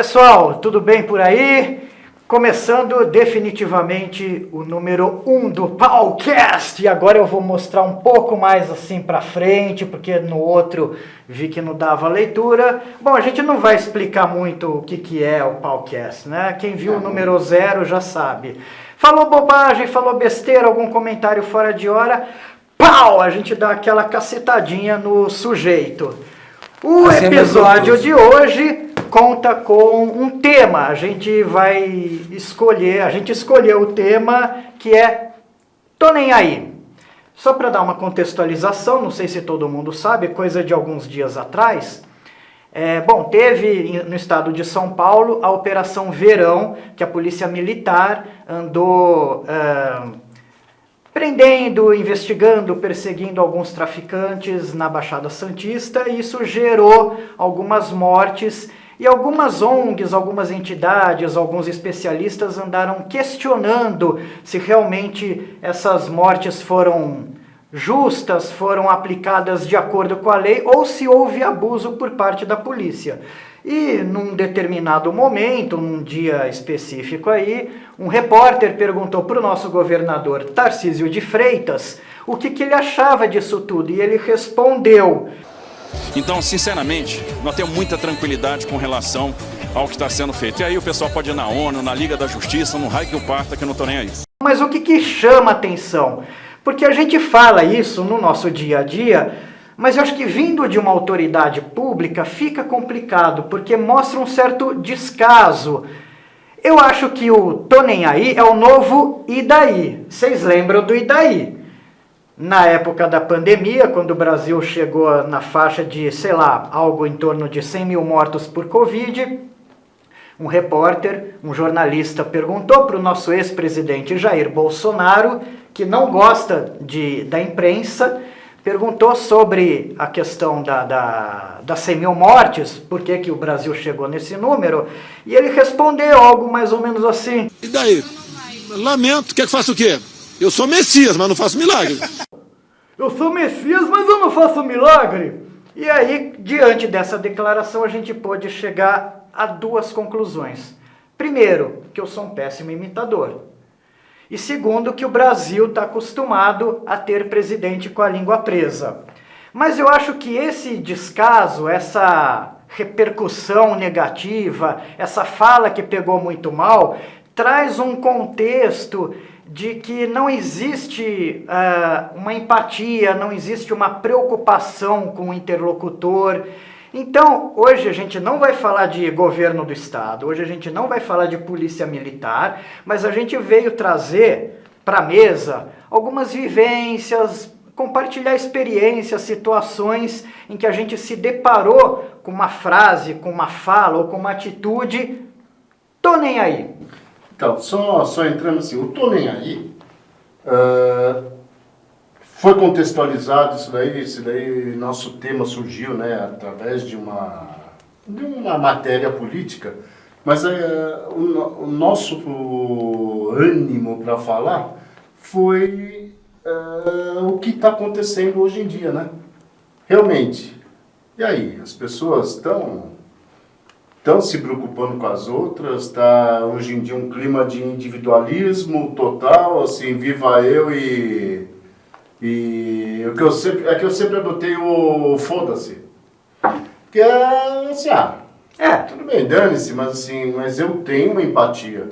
Pessoal, tudo bem por aí? Começando definitivamente o número 1 do Paucast. E agora eu vou mostrar um pouco mais assim pra frente, porque no outro vi que não dava leitura. Bom, a gente não vai explicar muito o que é o Paucast, né? Quem viu o número 0 já sabe. Falou bobagem, falou besteira, algum comentário fora de hora, pau! A gente dá aquela cacetadinha no sujeito. O Assim episódio de hoje conta com um tema. A gente escolheu o tema que é Tô Nem Aí. Só para dar uma contextualização, não sei se todo mundo sabe, coisa de alguns dias atrás. Teve no estado de São Paulo a Operação Verão, que a Polícia Militar andou prendendo, investigando, perseguindo alguns traficantes na Baixada Santista, e isso gerou algumas mortes. E algumas ONGs, algumas entidades, alguns especialistas andaram questionando se realmente essas mortes foram justas, foram aplicadas de acordo com a lei ou se houve abuso por parte da polícia. E num determinado momento, num dia específico aí, um repórter perguntou para o nosso governador Tarcísio de Freitas o que ele achava disso tudo, e ele respondeu: então, sinceramente, nós temos muita tranquilidade com relação ao que está sendo feito. E aí o pessoal pode ir na ONU, na Liga da Justiça, no raio que o parta, que eu não estou nem aí. Mas o que chama atenção? Porque a gente fala isso no nosso dia a dia, mas eu acho que vindo de uma autoridade pública fica complicado, porque mostra um certo descaso. Eu acho que o Tô Nem Aí é o novo E daí? Vocês lembram do E daí? Na época da pandemia, quando o Brasil chegou na faixa de, sei lá, algo em torno de 100 mil mortos por Covid, um repórter, um jornalista perguntou para o nosso ex-presidente Jair Bolsonaro, que não gosta da imprensa, perguntou sobre a questão das 100 mil mortes, por que o Brasil chegou nesse número, e ele respondeu algo mais ou menos assim: e daí? Lamento, quer que faça o quê? Eu sou Messias, mas não faço milagre. Eu sou Messias, mas eu não faço milagre. E aí, diante dessa declaração, a gente pôde chegar a duas conclusões. Primeiro, que eu sou um péssimo imitador. E segundo, que o Brasil está acostumado a ter presidente com a língua presa. Mas eu acho que esse descaso, essa repercussão negativa, essa fala que pegou muito mal, traz um contexto de que não existe uma empatia, não existe uma preocupação com o interlocutor. Então, hoje a gente não vai falar de governo do Estado, hoje a gente não vai falar de polícia militar, mas a gente veio trazer para a mesa algumas vivências, compartilhar experiências, situações em que a gente se deparou com uma frase, com uma fala ou com uma atitude. Tô nem aí. Então, só entrando assim, o Tô Nem Aí foi contextualizado, isso daí nosso tema surgiu, né, através de uma matéria política, mas o nosso ânimo para falar foi o que está acontecendo hoje em dia, né? Realmente. E aí, as pessoas estão se preocupando com as outras, está hoje em dia um clima de individualismo total, assim, viva eu e o que eu sempre adotei o foda-se. Que é assim, tudo bem, dane-se, mas eu tenho uma empatia.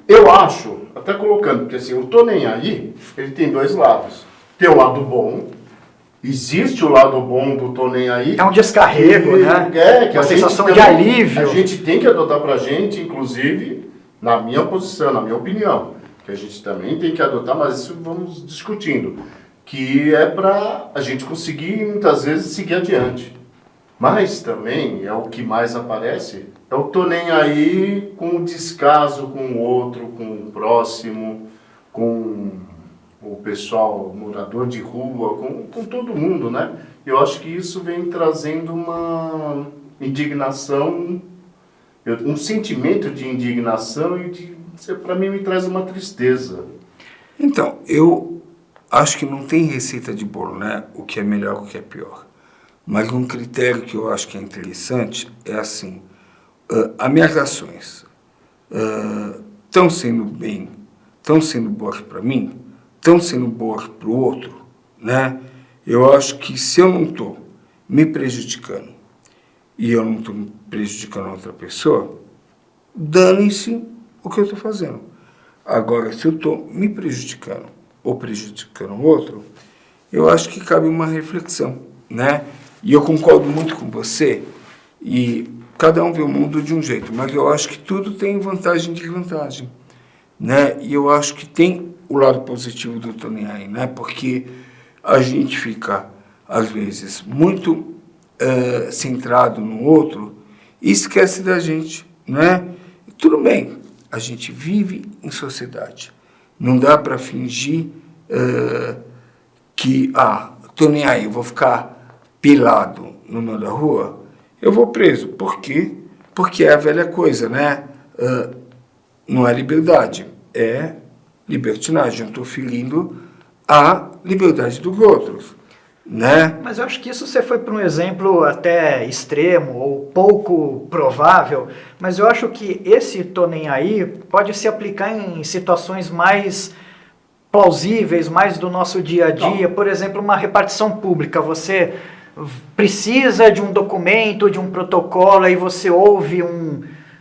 Eu acho, até colocando, porque assim, o Tô Nem Aí, ele tem dois lados. Tem o lado bom. Existe o lado bom do Tô Nem Aí. É um descarrego, né? Que uma sensação de alívio. A gente tem que adotar pra gente, inclusive, na minha posição, na minha opinião, que a gente também tem que adotar, mas isso vamos discutindo, que é pra a gente conseguir, muitas vezes, seguir adiante. Mas também, é o que mais aparece, é o Tô Nem Aí com o descaso com o outro, com o próximo, com o pessoal morador de rua, com todo mundo, né? Eu acho que isso vem trazendo uma indignação, um sentimento de indignação e para mim me traz uma tristeza. Então, eu acho que não tem receita de bolo, né? O que é melhor, o que é pior. Mas um critério que eu acho que é interessante é assim, as minhas ações estão sendo boas para mim, estão sendo boas para o outro, né? Eu acho que se eu não estou me prejudicando e eu não estou prejudicando a outra pessoa, dane-se o que eu estou fazendo. Agora, se eu estou me prejudicando ou prejudicando o outro, eu acho que cabe uma reflexão, né? E eu concordo muito com você, e cada um vê o mundo de um jeito, mas eu acho que tudo tem vantagem e desvantagem, né? E eu acho que tem o lado positivo do Tô Nem Aí, né? Porque a gente fica, às vezes, muito centrado no outro e esquece da gente, né? Tudo bem, a gente vive em sociedade. Não dá para fingir que, tô nem aí, eu vou ficar pelado no meio da rua, eu vou preso. Por quê? Porque é a velha coisa, né? Não é liberdade, é libertinagem. Eu estou ferindo a liberdade dos outros, né? Mas eu acho que isso você foi para um exemplo até extremo ou pouco provável, mas eu acho que esse Tô Nem Aí pode se aplicar em situações mais plausíveis, mais do nosso dia a dia. Por exemplo, uma repartição pública. Você precisa de um documento, de um protocolo, aí você ouve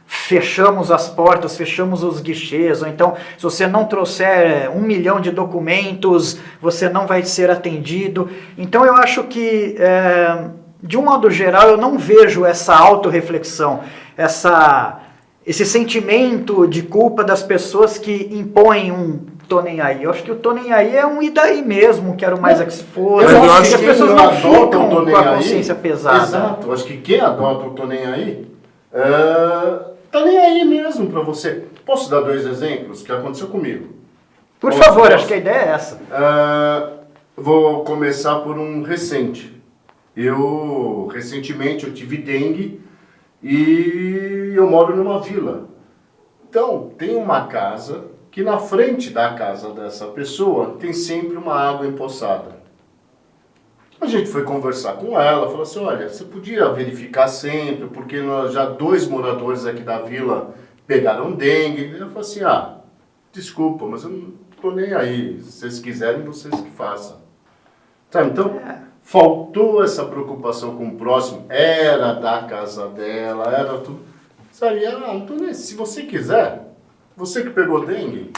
fechamos as portas, fechamos os guichês, ou então, se você não trouxer 1 milhão de documentos, você não vai ser atendido. Então, eu acho que, de um modo geral, eu não vejo essa autorreflexão, esse sentimento de culpa das pessoas que impõem Tô Nem Aí. Eu acho que o Tô Nem Aí é um e daí mesmo, quero mais é que se for. Eu acho que as pessoas não ficam Tô Nem com a Aí, consciência pesada. Exato, eu acho que quem adota o Tô Nem Aí, tá nem aí mesmo para você. Posso dar 2 exemplos que aconteceu comigo? Por favor, acho que a ideia é essa. Vou começar por um recente. Recentemente, eu tive dengue e eu moro numa vila. Então, tem uma casa que na frente da casa dessa pessoa tem sempre uma água empoçada. A gente foi conversar com ela, falou assim, olha, você podia verificar sempre, porque já 2 moradores aqui da vila pegaram dengue. Eu falei assim, desculpa, mas eu não tô nem aí. Se vocês quiserem, vocês que façam. Sabe, então, faltou essa preocupação com o próximo. Era da casa dela, era tudo. Sabe, não tô nem aí. Se você quiser, você que pegou dengue,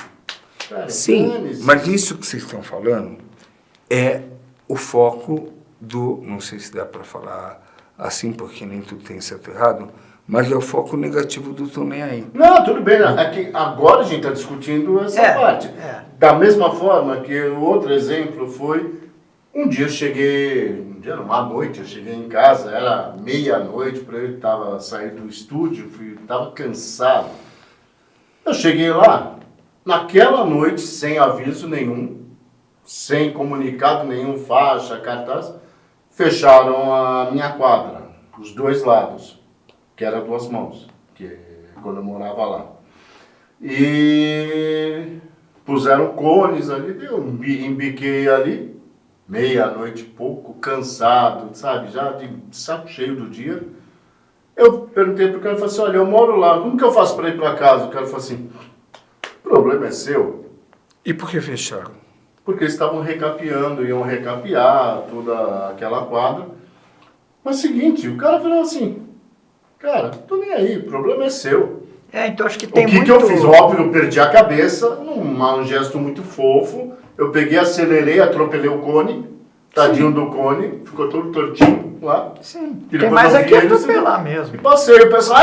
cara, sim, mas isso que vocês estão falando é o foco não sei se dá para falar assim, porque nem tudo tem certo e errado, mas é o foco negativo do Tô Nem Aí. Não, tudo bem, né? É que agora a gente está discutindo essa parte. Da mesma forma que o outro exemplo foi, um dia eu cheguei, uma noite, eu cheguei em casa, era meia-noite, para eu estava saindo do estúdio, estava cansado. Eu cheguei lá, naquela noite, sem aviso nenhum, sem comunicado nenhum, faixa, cartaz, fecharam a minha quadra, os 2 lados, que era 2 mãos, que quando eu morava lá. E puseram cones ali, eu embiquei ali, meia-noite pouco, cansado, sabe, já de saco cheio do dia. Eu perguntei pro cara, falei assim, olha, eu moro lá, como que eu faço para ir para casa? O cara falou assim, o problema é seu. E por que fecharam? Porque eles estavam recapeando, iam recapear toda aquela quadra. Mas seguinte, o cara falou assim, cara, tô nem aí, o problema é seu. Então acho que tem que eu fiz? Óbvio, eu perdi a cabeça, um gesto muito fofo, eu peguei, acelerei, atropelei o cone, tadinho do cone, ficou todo tortinho lá. Sim, tem mais aqui atropelar mesmo. E passei, o pessoal,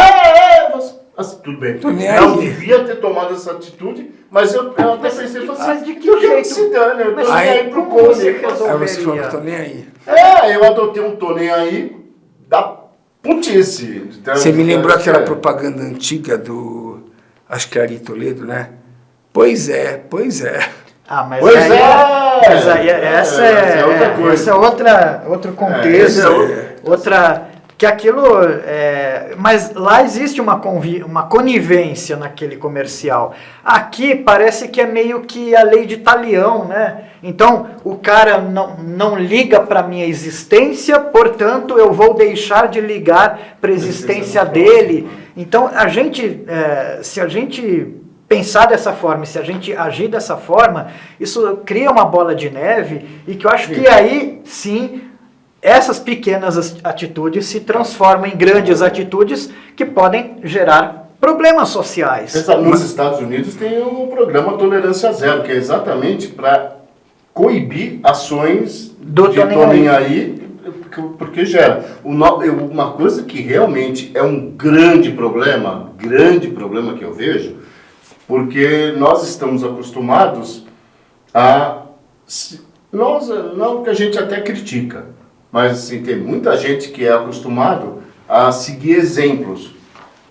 tudo bem, não devia ter tomado essa atitude, mas eu até pensei, mas de que jeito? Se dane, eu tô nem aí pro como cone. você resolveria? Aí você falou, Tô Nem Aí. Eu adotei um Tô Nem Aí da putice. Então, Você me lembrou aquela propaganda antiga acho que era Ari Toledo, né? Pois é. Mas pois essa é outra coisa. Esse é outro contexto, outra que aquilo... mas lá existe uma conivência naquele comercial. Aqui parece que é meio que a lei de talião, né? Então, o cara não liga para a minha existência, portanto, eu vou deixar de ligar para a existência dele. Então, se a gente pensar dessa forma, se a gente agir dessa forma, isso cria uma bola de neve e que eu acho que aí, sim, essas pequenas atitudes se transformam em grandes atitudes que podem gerar problemas sociais. Nos Estados Unidos tem o programa Tolerância Zero, que é exatamente para coibir ações Do de tô nem aí, porque gera. Uma coisa que realmente é um grande problema que eu vejo, porque nós estamos acostumados a... não que a gente até critica, mas assim, tem muita gente que é acostumado a seguir exemplos.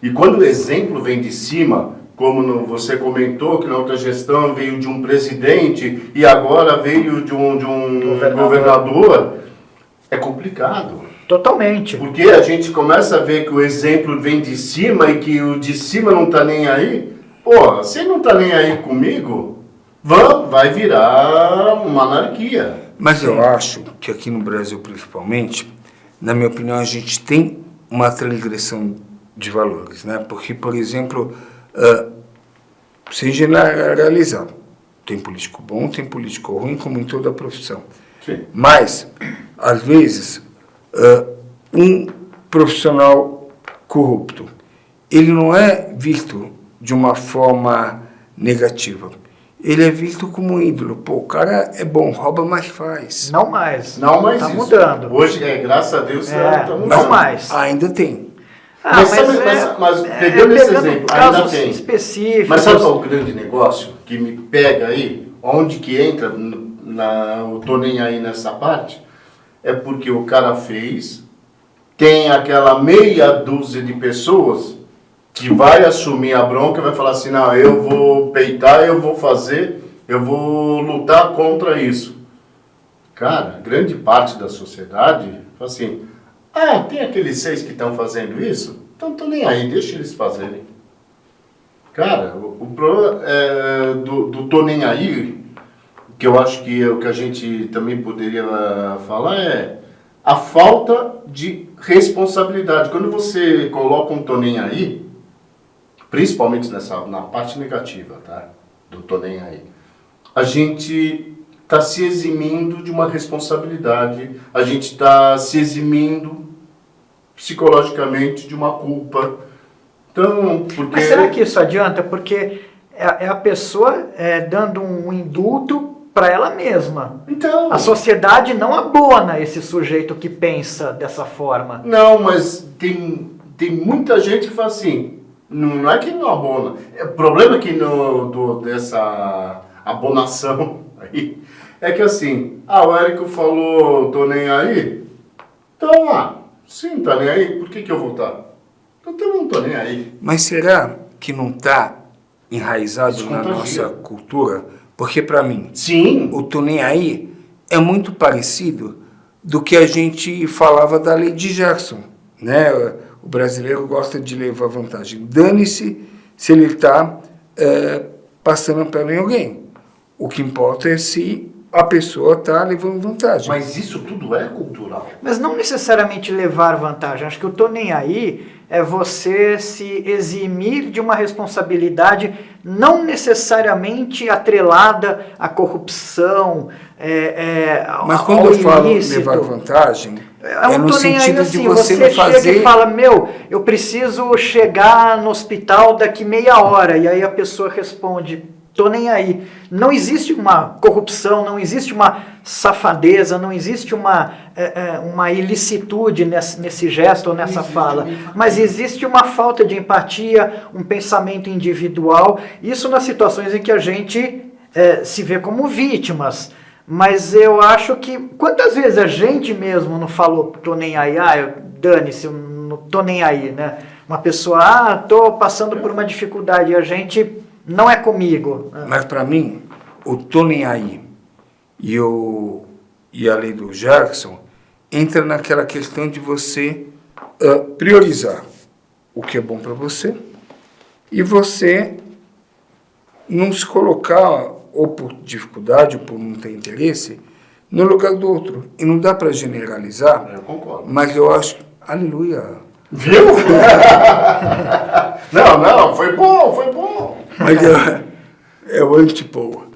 E quando o exemplo vem de cima, como você comentou, que na outra gestão veio de um presidente e agora veio de um governador, é complicado. Totalmente. Porque a gente começa a ver que o exemplo vem de cima e que o de cima não está nem aí. Pô, se não está nem aí comigo, vai virar uma anarquia. Mas eu acho que aqui no Brasil, principalmente, na minha opinião, a gente tem uma transgressão de valores, né? Porque, por exemplo, sem generalizar, tem político bom, tem político ruim, como em toda a profissão. Sim. Mas, às vezes, um profissional corrupto, ele não é visto de uma forma negativa. Ele é visto como um ídolo. Pô, o cara é bom, rouba, mas faz. Não mais. Não mais tá isso. mudando. Hoje, graças a Deus, está mudando. Não mais. Ainda tem. Mas pegando esse exemplo, ainda tem. Específicos. Mas sabe qual é o grande negócio que me pega aí? Onde que entra, eu tô nem aí nessa parte? É porque o cara fez, tem aquela meia dúzia de pessoas que vai assumir a bronca e vai falar assim, não, eu vou peitar, eu vou fazer, eu vou lutar contra isso. Cara, grande parte da sociedade fala assim, tem aqueles 6 que estão fazendo isso? Então tô nem aí, deixa eles fazerem. Cara, o problema do tô nem aí, que eu acho que é o que a gente também poderia falar, é a falta de responsabilidade. Quando você coloca um tô nem aí, principalmente na parte negativa, tá? Do tô nem aí, a gente está se eximindo de uma responsabilidade, a gente está se eximindo psicologicamente de uma culpa. Então, porque... Mas será que isso adianta? Porque é a pessoa dando um indulto para ela mesma. Então... A sociedade não abona esse sujeito que pensa dessa forma. Não, mas tem muita gente que fala assim, não é que não abona. O problema é que dessa abonação aí é que assim, o Érico falou, tô nem aí, então, sim, tá nem aí, por que eu vou estar? Eu também não tô nem aí. Mas será que não está enraizado na nossa cultura? Porque, para mim, sim, o tô nem aí é muito parecido do que a gente falava da lei de Gerson, né? O brasileiro gosta de levar vantagem. Dane-se se ele está passando a perna em alguém. O que importa é se a pessoa está levando vantagem. mas isso tudo é cultural. Mas não necessariamente levar vantagem. Acho que o tô nem aí é você se eximir de uma responsabilidade não necessariamente atrelada à corrupção, Mas quando eu falo levar vantagem, é no sentido de você não fazer... chega e fala, eu preciso chegar no hospital daqui meia hora, e aí a pessoa responde, tô nem aí. Não existe uma corrupção, não existe uma safadeza, não existe uma ilicitude nesse gesto ou nessa fala, mas existe uma falta de empatia, um pensamento individual, isso nas situações em que a gente se vê como vítimas. Mas eu acho que, quantas vezes a gente mesmo não falou, tô nem aí, dane-se, eu não tô nem aí, né? Uma pessoa, tô passando por uma dificuldade, e a gente, não é comigo. Mas para mim, o tô nem aí e a lei do Jackson entra naquela questão de você priorizar o que é bom para você e você não se colocar, ou por dificuldade, ou por não ter interesse, no lugar do outro. E não dá para generalizar, Eu concordo. mas eu acho... Aleluia! Viu? Não, foi bom. Mas é o antipolo.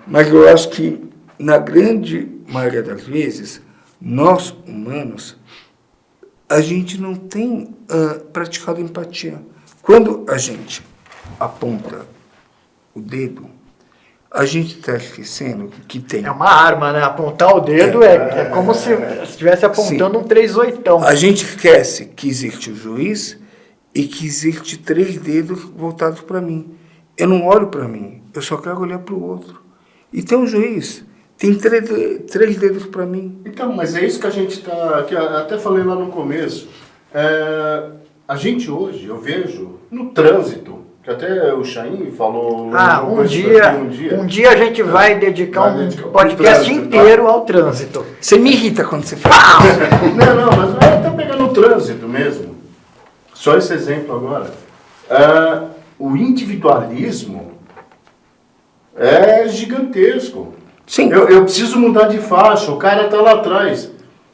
Mas eu acho que, na grande maioria das vezes, nós, humanos, a gente não tem praticado empatia. Quando a gente aponta o dedo, a gente está esquecendo que tem... É uma arma, né? Apontar o dedo é como se estivesse apontando um 3/8. A gente esquece que existe o juiz e que existe 3 dedos voltados para mim. Eu não olho para mim, eu só quero olhar para o outro. E tem um juiz, tem 3 dedos para mim. Então, mas é isso que a gente está... que eu até falei lá no começo. A gente hoje, eu vejo, no trânsito, que até o Chaim falou... Um dia a gente vai dedicar um podcast inteiro ao trânsito. Você me irrita quando você fala. Não, mas vai até pegar no trânsito mesmo. Só esse exemplo agora. O individualismo é gigantesco. Sim. Eu preciso mudar de faixa, o cara está lá atrás.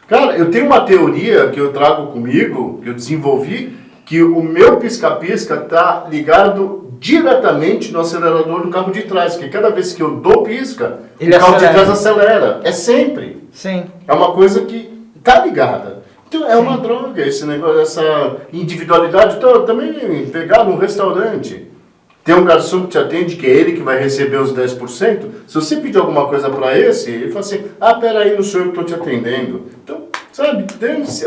Cara, eu tenho uma teoria que eu trago comigo, que eu desenvolvi, que o meu pisca-pisca está ligado diretamente no acelerador do carro de trás, que cada vez que eu dou pisca, Ele o carro acelera. de trás acelera. É sempre. Sim. É uma coisa que está ligada. Então é uma droga esse negócio, essa individualidade. Então, também pegar num restaurante, tem um garçom que te atende, que é ele que vai receber os 10%. Se você pedir alguma coisa para esse, ele fala assim, peraí, não sou eu que estou te atendendo. Então, sabe,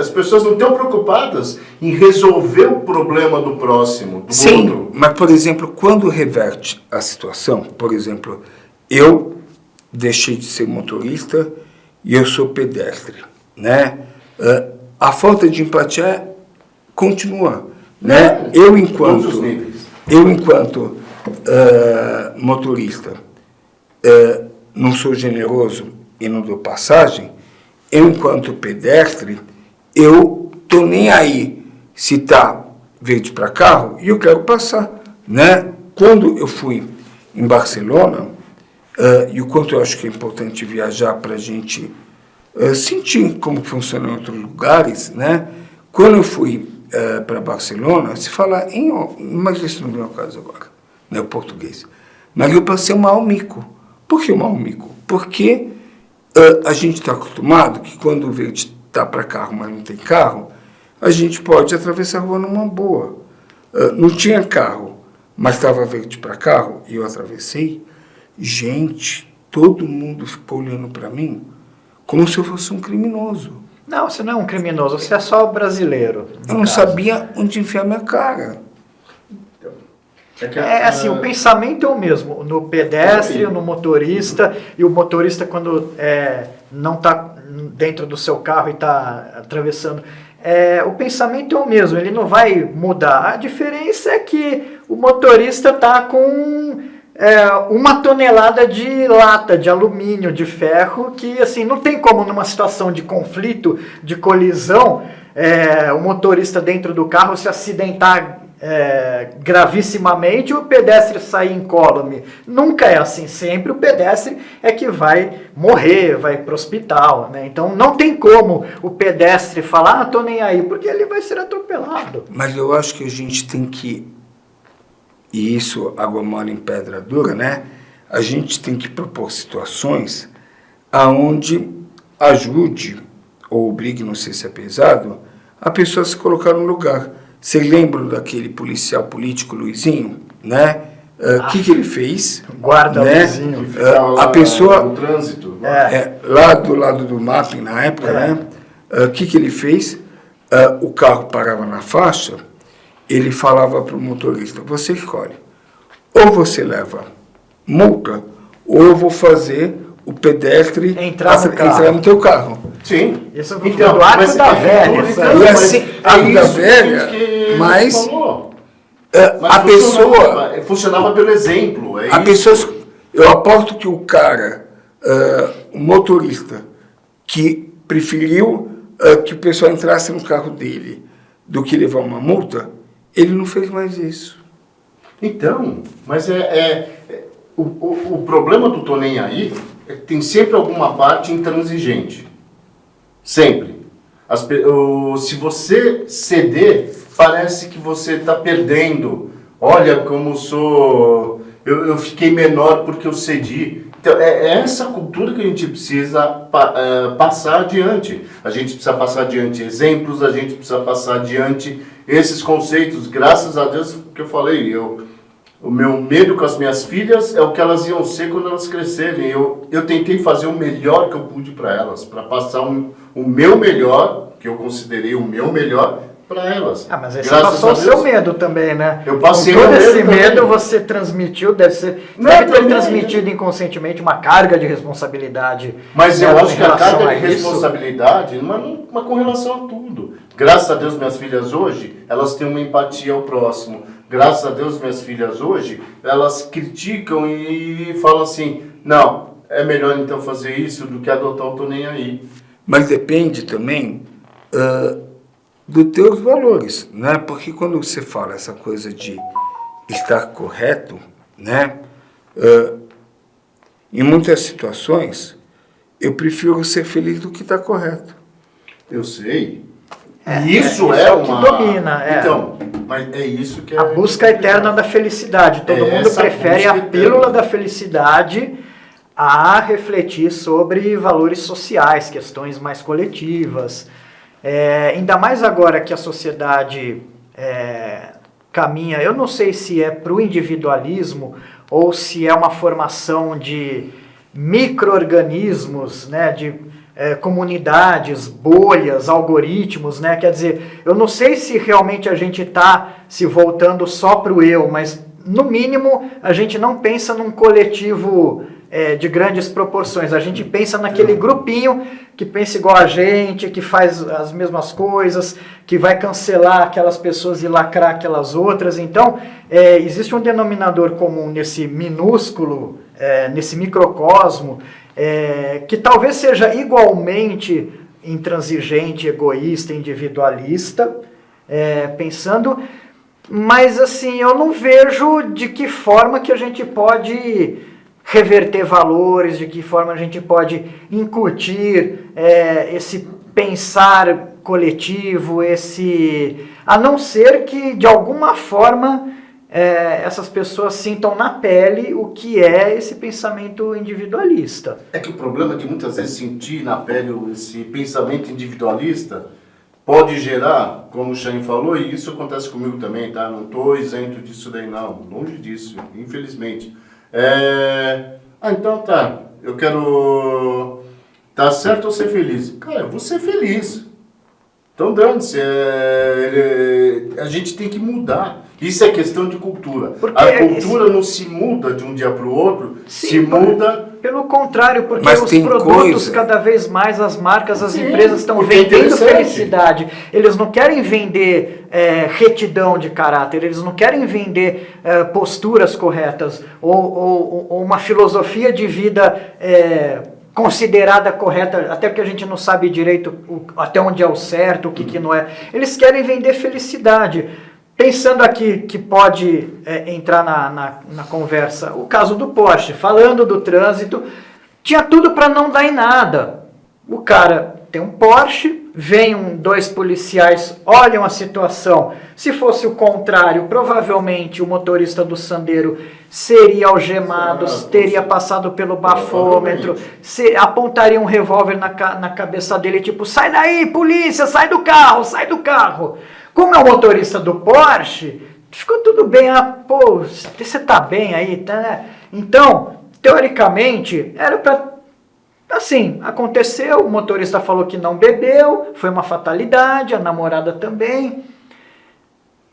as pessoas não estão preocupadas em resolver o problema do próximo, do Sim, outro. mas, por exemplo, quando reverte a situação, por exemplo, eu deixei de ser motorista e eu sou pedestre, né? A falta de empatia continua, né? Eu, Todos os níveis. enquanto motorista, não sou generoso e não dou passagem. Eu, enquanto pedestre, eu tô nem aí se tá verde para carro e eu quero passar, né? Quando eu fui em Barcelona, e o quanto eu acho que é importante viajar para a gente sentir como funciona em outros lugares, né? Quando eu fui para Barcelona, se fala em... Mas isso não é o caso agora, né? O português. Mas eu passei um mau mico. Por que um mau mico? Porque a gente está acostumado que quando o verde está para carro, mas não tem carro, a gente pode atravessar a rua numa boa. Não tinha carro, mas estava verde para carro e eu atravessei. Gente, todo mundo ficou olhando para mim como se eu fosse um criminoso. Não, você não é um criminoso, você é só brasileiro. Eu não sabia onde enfiar minha cara. Assim, o pensamento é o mesmo, no pedestre, no motorista, e o motorista quando não está dentro do seu carro e está atravessando, o pensamento é o mesmo, ele não vai mudar. A diferença é que o motorista está com 1 tonelada de lata, de alumínio, de ferro, que assim, não tem como numa situação de conflito, de colisão, o motorista dentro do carro se acidentar gravissimamente, o pedestre sair incólume. Nunca é assim, sempre o pedestre é que vai morrer, vai para o hospital, né? Então não tem como o pedestre falar, tô nem aí, porque ele vai ser atropelado. Mas eu acho que a gente tem que, e isso água mole em pedra dura, né? A gente tem que propor situações aonde ajude ou obrigue, não sei se é pesado, a pessoa a se colocar no lugar. Vocês lembram daquele policial político Luizinho, né? Que ele fez? Guarda, né? Luizinho. A pessoa No trânsito. lá do lado do mapping na época, né? Que ele fez? O carro parava na faixa, ele falava para o motorista, você escolhe, ou você leva multa, ou eu vou fazer o pedestre entrar no teu carro. Sim. Isso foi do Arco da Velha. E assim, Arco da Velha, mas a pessoa... Funcionava pelo exemplo. A pessoa, eu aposto que o cara, o motorista, que preferiu que o pessoal entrasse no carro dele do que levar uma multa, ele não fez mais isso. Então, mas o problema do Tô Nem Aí é que tem sempre alguma parte intransigente. Sempre. Se você ceder, parece que você está perdendo. Olha como sou... Eu fiquei menor porque eu cedi. Então, é essa cultura que a gente precisa passar adiante. A gente precisa passar adiante exemplos, a gente precisa passar adiante esses conceitos. Graças a Deus, que eu falei, o meu medo com as minhas filhas é o que elas iam ser quando elas crescerem. Eu tentei fazer o melhor que eu pude para elas, para passar o meu melhor, que eu considerei o meu melhor, para elas. Mas aí você passou o seu medo também, né? Eu passei com todo o esse medo medo você transmitiu, deve ter transmitido inconscientemente uma carga de responsabilidade. Mas eu acho que a carga de isso. responsabilidade, mas com relação a tudo. Graças a Deus, minhas filhas hoje, elas têm uma empatia ao próximo. Graças a Deus, minhas filhas hoje, elas criticam e falam assim, não, é melhor então fazer isso do que adotar o Tô Nem Aí. Mas depende também dos teus valores, né? Porque quando você fala essa coisa de estar correto, né? Em muitas situações, eu prefiro ser feliz do que estar correto. Eu sei. Isso é o que domina. Então, mas é isso que é... A busca eterna da felicidade. Todo mundo prefere a pílula da felicidade a refletir sobre valores sociais, questões mais coletivas. Ainda mais agora que a sociedade caminha, eu não sei se é para o individualismo ou se é uma formação de micro-organismos, né, de comunidades, bolhas, algoritmos, né? Quer dizer, eu não sei se realmente a gente está se voltando só para o eu, mas no mínimo a gente não pensa num coletivo de grandes proporções, a gente pensa naquele grupinho que pensa igual a gente, que faz as mesmas coisas, que vai cancelar aquelas pessoas e lacrar aquelas outras. Então, existe um denominador comum nesse minúsculo, nesse microcosmo, que talvez seja igualmente intransigente, egoísta, individualista, pensando, mas assim, eu não vejo de que forma que a gente pode reverter valores, de que forma a gente pode incutir esse pensar coletivo, a não ser que de alguma forma essas pessoas sintam na pele o que é esse pensamento individualista. É que o problema de muitas vezes sentir na pele esse pensamento individualista pode gerar, como o Chain falou, e isso acontece comigo também, tá? Não estou isento disso daí não, longe disso, infelizmente. Então tá, eu quero tá certo ou ser feliz? Cara, eu vou ser feliz. Então dane-se, a gente tem que mudar. Isso é questão de cultura. Porque a cultura não se muda de um dia para o outro, se muda... Pelo contrário, porque mas os produtos, cada vez mais, as marcas, as empresas estão vendendo felicidade. Eles não querem vender retidão de caráter, eles não querem vender posturas corretas ou uma filosofia de vida considerada correta, até porque a gente não sabe direito até onde é o certo, o que não é. Eles querem vender felicidade. Pensando aqui que pode entrar na conversa, o caso do Porsche, falando do trânsito, tinha tudo para não dar em nada. O cara tem um Porsche, vem dois policiais, olham a situação. Se fosse o contrário, provavelmente o motorista do Sandero seria algemado, teria passado pelo bafômetro, apontaria um revólver na cabeça dele, tipo, sai daí, polícia, sai do carro, sai do carro. Como é o motorista do Porsche, ficou tudo bem, pô, você tá bem aí, tá, né? Então, teoricamente, era para, assim, aconteceu, o motorista falou que não bebeu, foi uma fatalidade, a namorada também.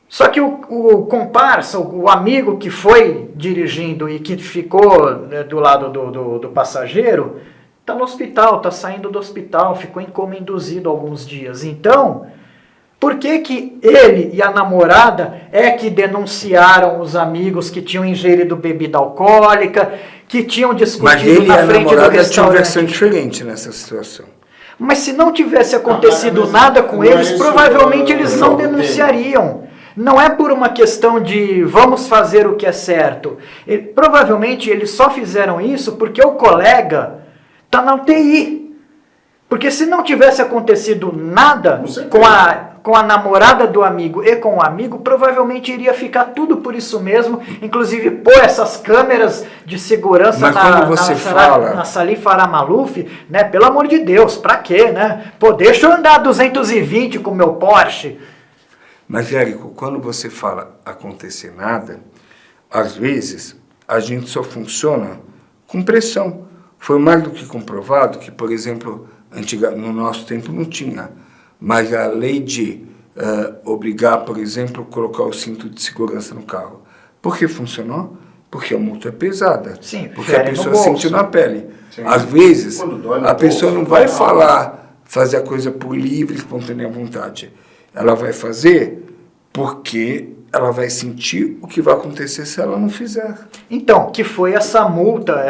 Só que o comparsa, o amigo que foi dirigindo e que ficou do lado do passageiro, tá no hospital, tá saindo do hospital, ficou em coma induzido alguns dias. Então... Por que ele e a namorada que denunciaram os amigos que tinham ingerido bebida alcoólica, que tinham discutido na frente do restaurante? Mas ele e a namorada tinham uma versão diferente nessa situação. Mas se não tivesse acontecido mas nada com não é eles, isso, provavelmente eles não não, denunciariam. Não é por uma questão de vamos fazer o que é certo. Provavelmente eles só fizeram isso porque o colega está na UTI. Porque se não tivesse acontecido nada com a namorada do amigo e com o amigo, provavelmente iria ficar tudo por isso mesmo, inclusive pôr essas câmeras de segurança na Salim Farah Maluf, né? Pelo amor de Deus, pra quê, né? Pô, deixa eu andar 220 com o meu Porsche. Mas, Érico, quando você fala acontecer nada, às vezes a gente só funciona com pressão. Foi mais do que comprovado que, por exemplo, no nosso tempo não tinha, mas a lei de obrigar, por exemplo, colocar o cinto de segurança no carro. Por que funcionou? Porque a multa é pesada. Sim, porque a pessoa sentiu na pele. Sim. Às vezes, a pessoa bolso, não vai fazer a coisa por livre, espontânea vontade. Ela vai fazer porque ela vai sentir o que vai acontecer se ela não fizer. Então, que foi essa multa,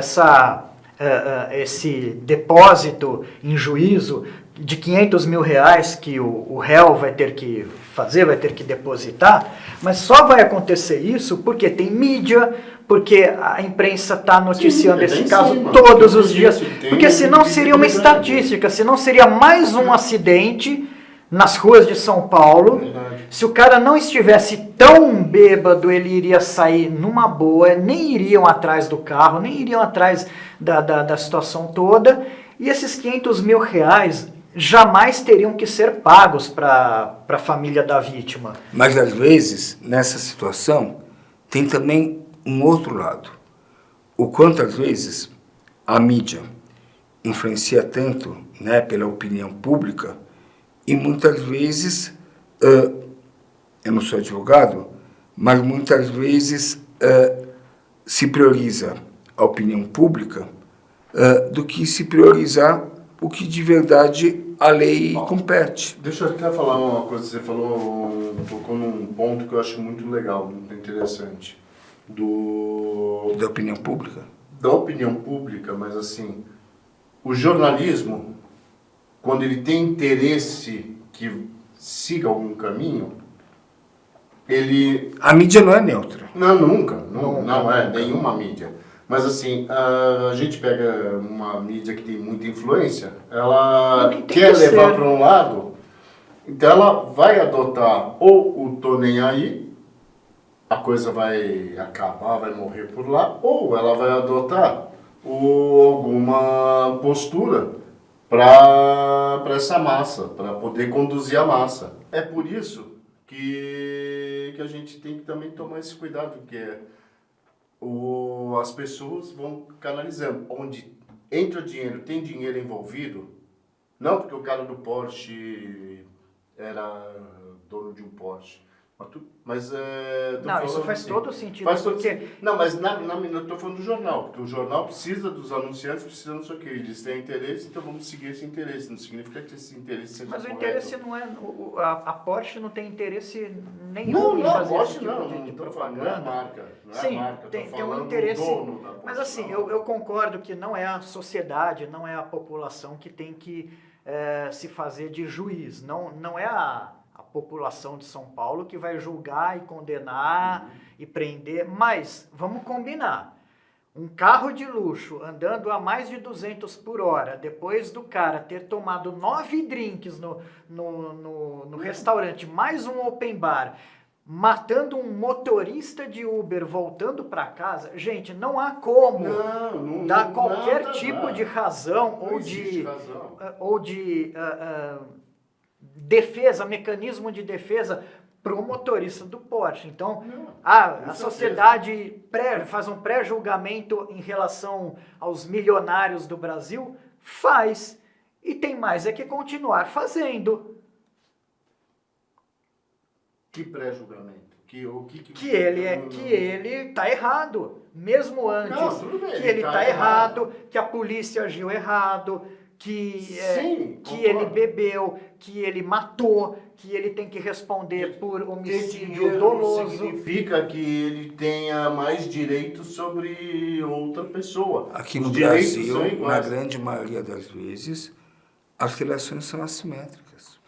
esse depósito em juízo de 500 mil reais que o réu vai ter que fazer, vai ter que depositar, mas só vai acontecer isso porque tem mídia, porque a imprensa está noticiando esse caso todos os dias, porque senão seria uma estatística, senão seria mais um acidente nas ruas de São Paulo. Se o cara não estivesse tão bêbado, ele iria sair numa boa, nem iriam atrás do carro, nem iriam atrás da situação toda, e esses 500 mil reais jamais teriam que ser pagos para a família da vítima. Mas, às vezes, nessa situação, tem também um outro lado. O quanto, às vezes, a mídia influencia tanto, né, pela opinião pública, e muitas vezes, eu não sou advogado, mas muitas vezes se prioriza a opinião pública do que se priorizar o que de verdade a lei compete. Deixa eu até falar uma coisa, você tocou num ponto que eu acho muito legal, muito interessante. Da opinião pública? Da opinião pública, mas assim, o jornalismo, quando ele tem interesse que siga algum caminho, A mídia não é neutra. Não, nunca. Não é nenhuma mídia. Mas assim, a gente pega uma mídia que tem muita influência, ela quer levar para um lado, então ela vai adotar ou o tô nem aí, a coisa vai acabar, vai morrer por lá, ou ela vai adotar alguma postura para essa massa, para poder conduzir a massa. É por isso que a gente tem que também tomar esse cuidado, que é as pessoas vão canalizando. Onde entra dinheiro, tem dinheiro envolvido, não porque o cara do Porsche era dono de um Porsche, mas não, isso faz todo sentido. Não, mas eu estou falando do jornal, porque o jornal precisa dos anunciantes, precisa não sei o que, eles têm interesse, então vamos seguir esse interesse, não significa que esse interesse seja correto. Mas o interesse não é, a Porsche não tem interesse nenhum em fazer esse tipo de propaganda. Não é a marca, Sim, a marca, tem um interesse, do dono da Porsche. mas assim, eu concordo que não é a sociedade, não é a população que tem que se fazer de juiz, não é a população de São Paulo que vai julgar e condenar e prender, mas vamos combinar, um carro de luxo andando a mais de 200 por hora, depois do cara ter tomado 9 drinks no restaurante, mais um open bar, matando um motorista de Uber voltando para casa, gente, não há como dar qualquer tipo de razão ou de defesa, mecanismo de defesa para o motorista do Porsche. Então, a sociedade faz um pré-julgamento em relação aos milionários do Brasil? Faz. E tem mais que continuar fazendo. Que pré-julgamento? Que ele está errado. Mesmo antes que ele está errado, que a polícia agiu errado, que ele bebeu, que ele matou, que ele tem que responder por homicídio doloso. Não significa que ele tenha mais direitos sobre outra pessoa. Aqui no Brasil, na grande maioria das vezes, as relações são assimétricas.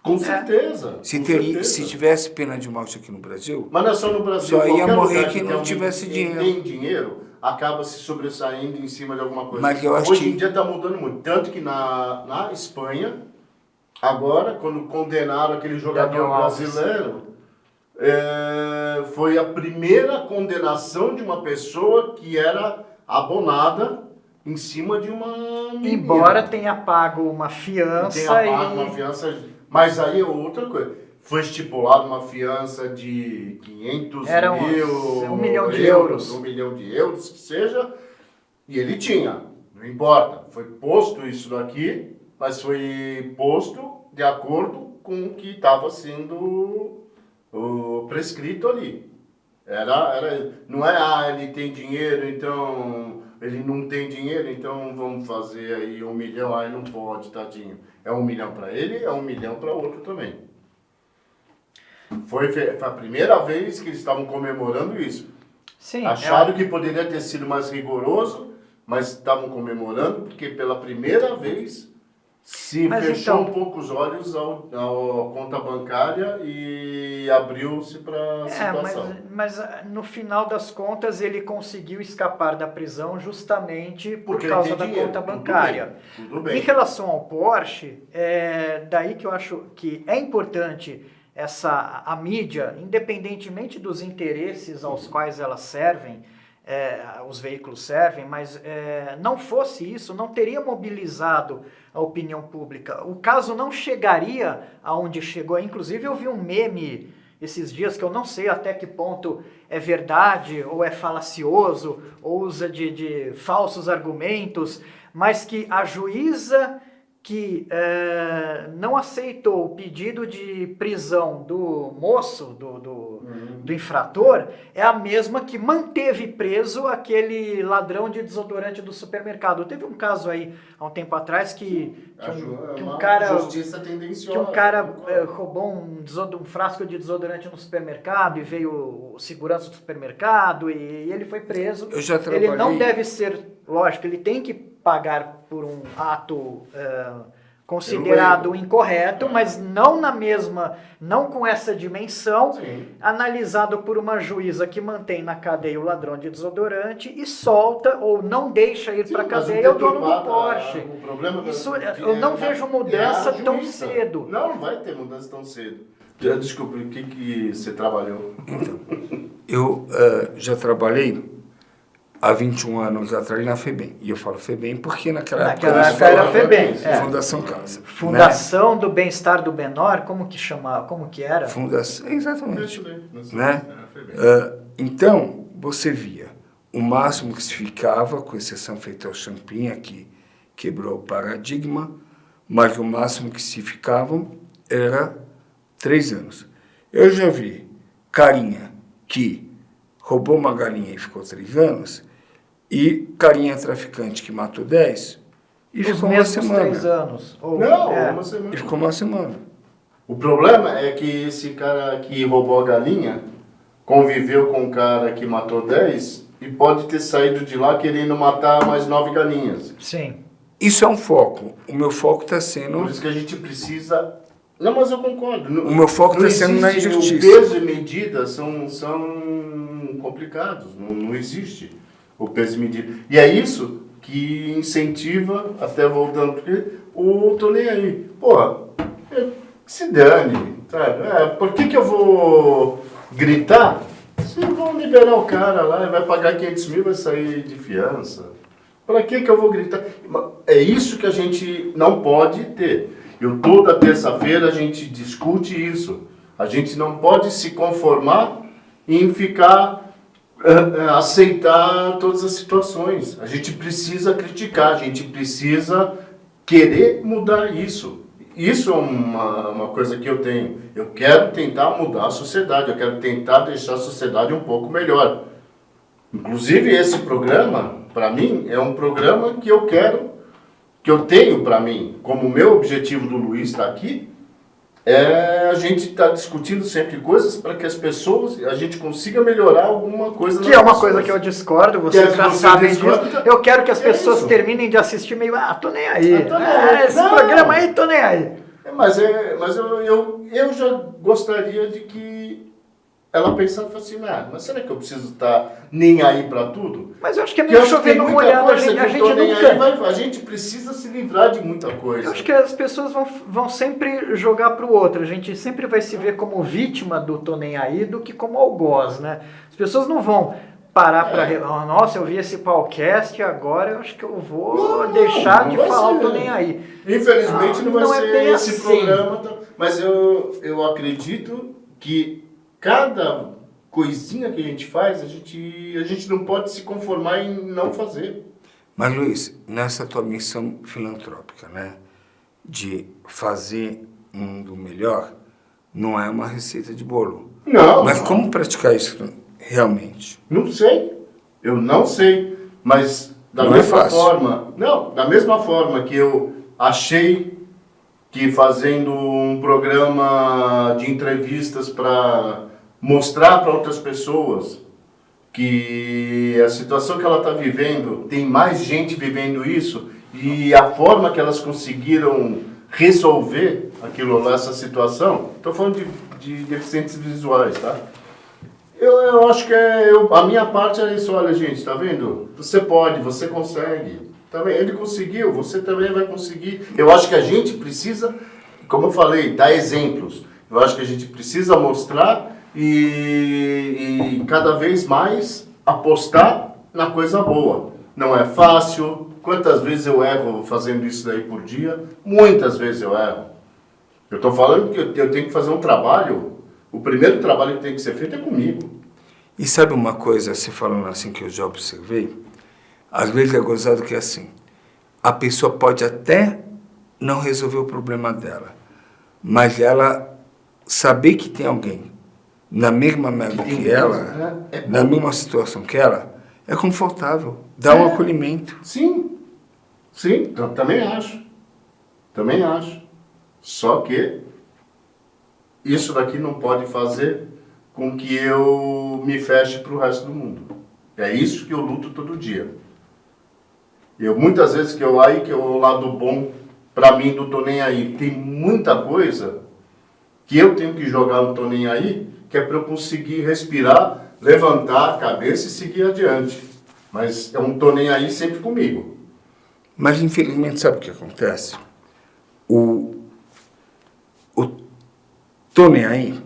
Com certeza. Se, com teria, certeza. se tivesse pena de morte aqui no Brasil, Mas não é só no Brasil. só ia qualquer morrer lugar quem que não alguém tivesse dinheiro. tem dinheiro, acaba se sobressaindo em cima de alguma coisa. Mas eu acho Hoje que- em dia está mudando muito. Tanto que na Espanha, agora, quando condenaram aquele jogador Daniel Alves. brasileiro, foi a primeira condenação de uma pessoa que era abonada em cima de uma menina. Embora tenha pago uma fiança Tem a pago uma fiança, mas aí é outra coisa. Foi estipulado uma fiança de 500 Era mil 1 milhão de euros. 1 milhão de euros, que seja, e ele tinha, não importa. Foi posto isso daqui, mas foi posto de acordo com o que estava sendo prescrito ali. Não é, ele tem dinheiro, então ele não tem dinheiro, então vamos fazer aí 1 milhão, aí não pode, tadinho. É 1 milhão para ele, é 1 milhão para outro também. Foi a primeira vez que eles estavam comemorando isso. Sim, Acharam que poderia ter sido mais rigoroso, mas estavam comemorando porque pela primeira vez se Mas fechou então- um pouco os olhos à conta bancária e abriu-se para a situação. mas no final das contas ele conseguiu escapar da prisão justamente por Porque ele causa tem da dinheiro, conta tudo bancária. bem, tudo bem. Em relação ao Porsche, daí que eu acho que é importante a mídia, independentemente dos interesses aos quais elas servem, os veículos servem, mas não fosse isso, não teria mobilizado a opinião pública. O caso não chegaria aonde chegou. Inclusive eu vi um meme esses dias que eu não sei até que ponto é verdade ou é falacioso ou usa de falsos argumentos, mas que a juíza que não aceitou o pedido de prisão do moço, do infrator, é a mesma que manteve preso aquele ladrão de desodorante do supermercado. Teve um caso aí, há um tempo atrás, que um cara... Justiça tendenciosa. Que um cara roubou um frasco de desodorante no supermercado e veio o segurança do supermercado e ele foi preso. Eu já Ele trabalhei- não deve ser, lógico, ele tem que pagar por um ato considerado incorreto, mas não com essa dimensão, Sim. analisado por uma juíza que mantém na cadeia o ladrão de desodorante e solta ou não deixa ir Sim, para a mas cadeia o dono do deturpado, Porsche. o problema Isso, eu não vejo mudança a tão juíza. cedo. Não vai ter mudança tão cedo. Já descobri o que você trabalhou. eu já trabalhei há 21 anos atrás na FEBEM. E eu falo FEBEM porque naquela Naquela época época era falava FEBEM. isso. Fundação Casa. Fundação do Bem-Estar do Menor, como que chamava? Como que era? Fundação, exatamente. Né? Então, você via o máximo que se ficava, com exceção feita ao Champinha, que quebrou o paradigma, mas o máximo que se ficavam era 3 anos. Eu já vi carinha que roubou uma galinha e ficou 3 anos, e carinha traficante que matou 10 e Os ficou uma mesmos semana. 3 anos. Ou, Não, é. uma semana. E ficou uma semana. O problema é que esse cara que roubou a galinha conviveu com um cara que matou 10 e pode ter saído de lá querendo matar mais 9 galinhas. Sim. Isso é um foco. O meu foco está sendo... Por isso que a gente precisa... Não, mas eu concordo. O meu foco Não está sendo na existe- injustiça. O peso e medida são complicados. Não existe o peso e medida. E é isso que incentiva, até voltando, porque o tô nem aí. Porra, se dane, sabe? Por que eu vou gritar? Se vão liberar o cara lá, vai pagar 500 mil, vai sair de fiança. Para que eu vou gritar? É isso que a gente não pode ter. Toda terça-feira a gente discute isso. A gente não pode se conformar em aceitar todas as situações. A gente precisa criticar, a gente precisa querer mudar isso. Isso é uma coisa que eu tenho. Eu quero tentar mudar a sociedade, eu quero tentar deixar a sociedade um pouco melhor. Inclusive esse programa, para mim, é um programa que eu tenho para mim, como o meu objetivo do Luiz está aqui, a gente está discutindo sempre coisas para que as pessoas, a gente consiga melhorar alguma coisa. Que é uma coisa que eu discordo, vocês já sabem disso. Eu quero que as pessoas isso. terminem de assistir meio, tô nem aí. Tô nem aí. Esse programa aí, tô nem aí. Mas eu já gostaria de que ela pensasse assim, mas será que eu preciso estar nem aí para tudo? Mas eu acho que é Porque meio chover no molhado, a gente nunca... A gente precisa se livrar de muita coisa. Eu acho que as pessoas vão sempre jogar pro outro, a gente sempre vai se ver como vítima do tô nem aí do que como algoz, né? As pessoas não vão parar para... Nossa, eu vi esse podcast e agora eu acho que eu vou deixar de falar o tô nem aí. Infelizmente não vai ser bem esse assim. programa, mas eu acredito que cada coisinha que a gente faz, a gente não pode se conformar em não fazer. Mas, Luiz, nessa tua missão filantrópica, né, de fazer um mundo melhor, não é uma receita de bolo. Não. Mas como praticar isso realmente? Não sei. Eu não sei. Mas da Não é mesma fácil. forma... Não, da mesma forma que eu achei que fazendo um programa de entrevistas para mostrar para outras pessoas que a situação que ela está vivendo, tem mais gente vivendo isso, e a forma que elas conseguiram resolver essa situação, estou falando de deficientes visuais, tá? Eu acho que a minha parte é isso, olha gente, tá vendo? Você pode, você consegue. Tá vendo? Ele conseguiu, você também vai conseguir. Eu acho que a gente precisa, como eu falei, dar exemplos. Eu acho que a gente precisa mostrar e cada vez mais apostar na coisa boa. Não é fácil. Quantas vezes eu erro fazendo isso daí por dia? Muitas vezes eu erro. Eu estou falando que eu tenho que fazer um trabalho. O primeiro trabalho que tem que ser feito é comigo. E sabe uma coisa, você falando assim que eu já observei? Às vezes é gozado que é assim, a pessoa pode até não resolver o problema dela, mas ela saber que tem alguém na mesma merda que ela, na mesma situação que ela, é confortável, dá um acolhimento. Sim, também acho. Também acho. Só que isso daqui não pode fazer com que eu me feche para o resto do mundo. É isso que eu luto todo dia. Muitas vezes que o lado bom para mim do tô nem aí, tem muita coisa que eu tenho que jogar no tô nem aí, que é para eu conseguir respirar, levantar a cabeça e seguir adiante. Mas é um tô nem aí sempre comigo. Mas infelizmente sabe o que acontece? O tô nem aí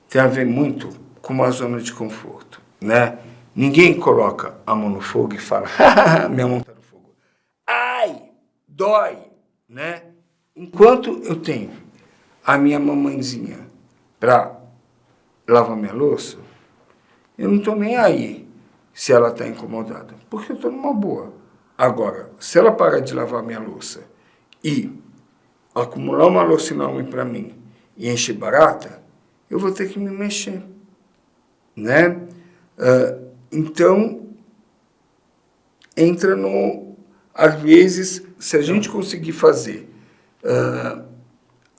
tem a ver muito com uma zona de conforto, né? Ninguém coloca a mão no fogo e fala, minha mão está no fogo. Ai, dói, né? Enquanto eu tenho a minha mamãezinha para lavar minha louça, eu não estou nem aí se ela está incomodada, porque eu estou numa boa. Agora, se ela parar de lavar minha louça e acumular uma louça enorme para mim e encher barata, eu vou ter que me mexer, né? Então, entra no... Às vezes, se a gente conseguir fazer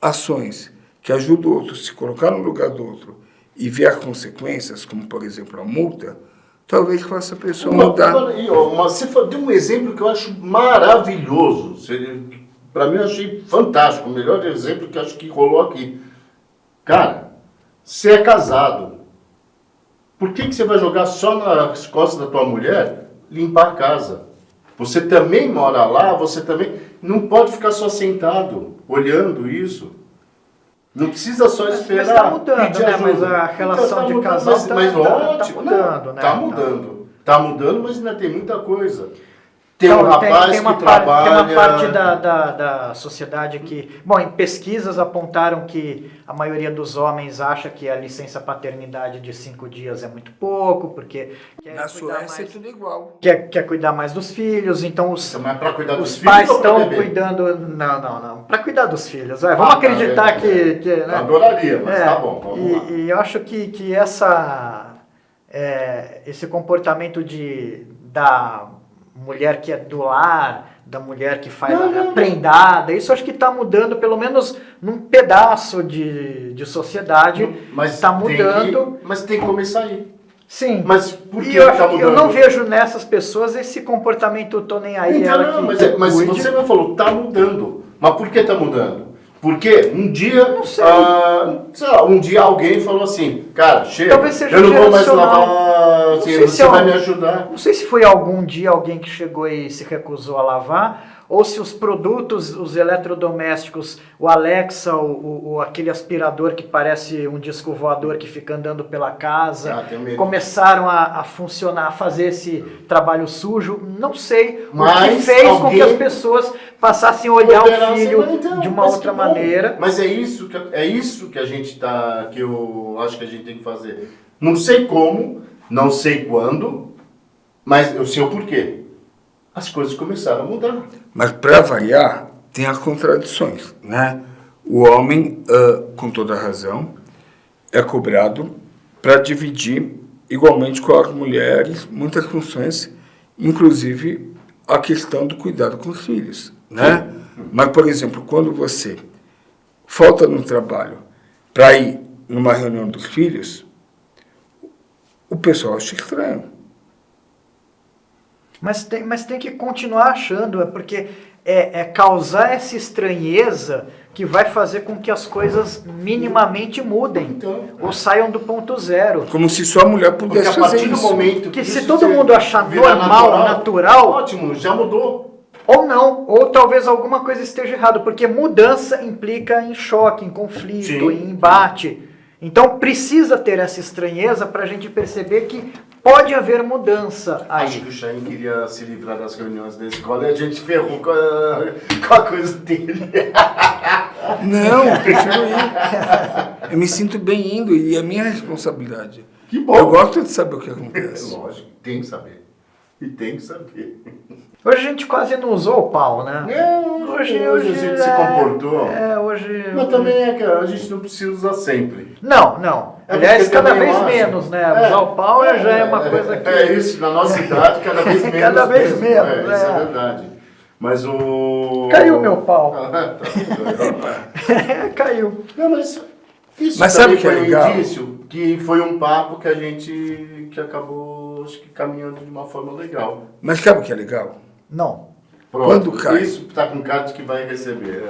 ações que ajudam o outro a se colocar no lugar do outro e ver as consequências, como, por exemplo, a multa, talvez faça a pessoa mudar. Você deu um exemplo que eu acho maravilhoso. Para mim, eu achei fantástico. O melhor exemplo que eu acho que rolou aqui. Cara, você é casado. Por que você vai jogar só nas costas da tua mulher limpar a casa? Você também mora lá, você também... Não pode ficar só sentado, olhando isso. Não precisa só esperar. Mas está mudando, né? Mas a relação então, de casal está mudando, né? Está mudando. Está mudando, mas ainda tem muita coisa. Tem um rapaz que trabalha... Tem uma parte da sociedade que... Bom, em pesquisas apontaram que a maioria dos homens acha que a licença paternidade de 5 dias é muito pouco, porque... Na Suécia é tudo igual. Quer cuidar mais dos filhos, então os filhos pais estão cuidando... Não. Para cuidar dos filhos. Vamos acreditar que né? Adoraria, mas tá bom, vamos lá. E eu acho que esse comportamento de dar mulher que é do lar, da mulher que faz a prendada. Isso acho que está mudando, pelo menos num pedaço de sociedade. Mas está mudando. Mas tem que começar aí. Sim. Mas por que está mudando? Eu não vejo nessas pessoas esse comportamento, tô nem aí. Então, ela não, que mas cuide. você me falou, está mudando. Mas por que está mudando? Porque um dia, Não sei. sei lá, um dia alguém falou assim, cara, chega, Talvez seja eu não vou mais geracional. lavar, assim, sei se você vai me ajudar. Não sei se foi algum dia alguém que chegou e se recusou a lavar, ou se os produtos, os eletrodomésticos, o Alexa, aquele aspirador que parece um disco voador que fica andando pela casa, Tenho medo. começaram a funcionar, a fazer esse trabalho sujo. Não sei o Mas que fez com que alguém- as pessoas passassem a olhar Poderá o ser, filho mas então, de uma mas outra que bom. maneira. Mas é isso que a gente tá, que eu acho que a gente tem que fazer. Não sei como, não sei quando, mas eu sei o porquê. As coisas começaram a mudar. Mas, para variar, tem as contradições, né? O homem, com toda razão, é cobrado para dividir igualmente com as mulheres muitas funções, inclusive a questão do cuidado com os filhos, né? Mas, por exemplo, quando você falta no trabalho para ir numa reunião dos filhos, o pessoal acha estranho. Mas tem que continuar achando, porque é causar essa estranheza que vai fazer com que as coisas minimamente mudem, Então. ou saiam do ponto zero. Como se só a mulher Porque pudesse a fazer partir do isso. momento Que se isso todo mundo achar virar normal, natural- ótimo, já mudou. Ou não, ou talvez alguma coisa esteja errada, porque mudança implica em choque, em conflito, Sim. em embate. Então precisa ter essa estranheza para a gente perceber que pode haver mudança Acho aí. que o Chain queria se livrar das reuniões da escola e a gente ferrou com a coisa dele. Não, eu prefiro ir. Eu me sinto bem indo e é minha responsabilidade. Que bom. Eu gosto de saber o que acontece. Lógico, tem que saber. E tem que saber. Hoje a gente quase não usou o pau, né? Hoje a gente se comportou. Hoje... Mas também é que a gente não precisa usar sempre. Não. É Aliás, porque cada também vez eu acho. menos, né? Usar o pau já é uma coisa que... É isso, na nossa idade, cada vez menos. Cada vez mesmo. menos, Isso é é. verdade. Mas o... Caiu meu pau. Tá tudo Caiu. Não, mas isso Mas também sabe o que é foi legal? um indício, que foi um papo que a gente, que acabou, acho que caminhando de uma forma legal. Mas sabe o que é legal? Não. Pronto, Quando cai? isso tá com cara de que vai receber.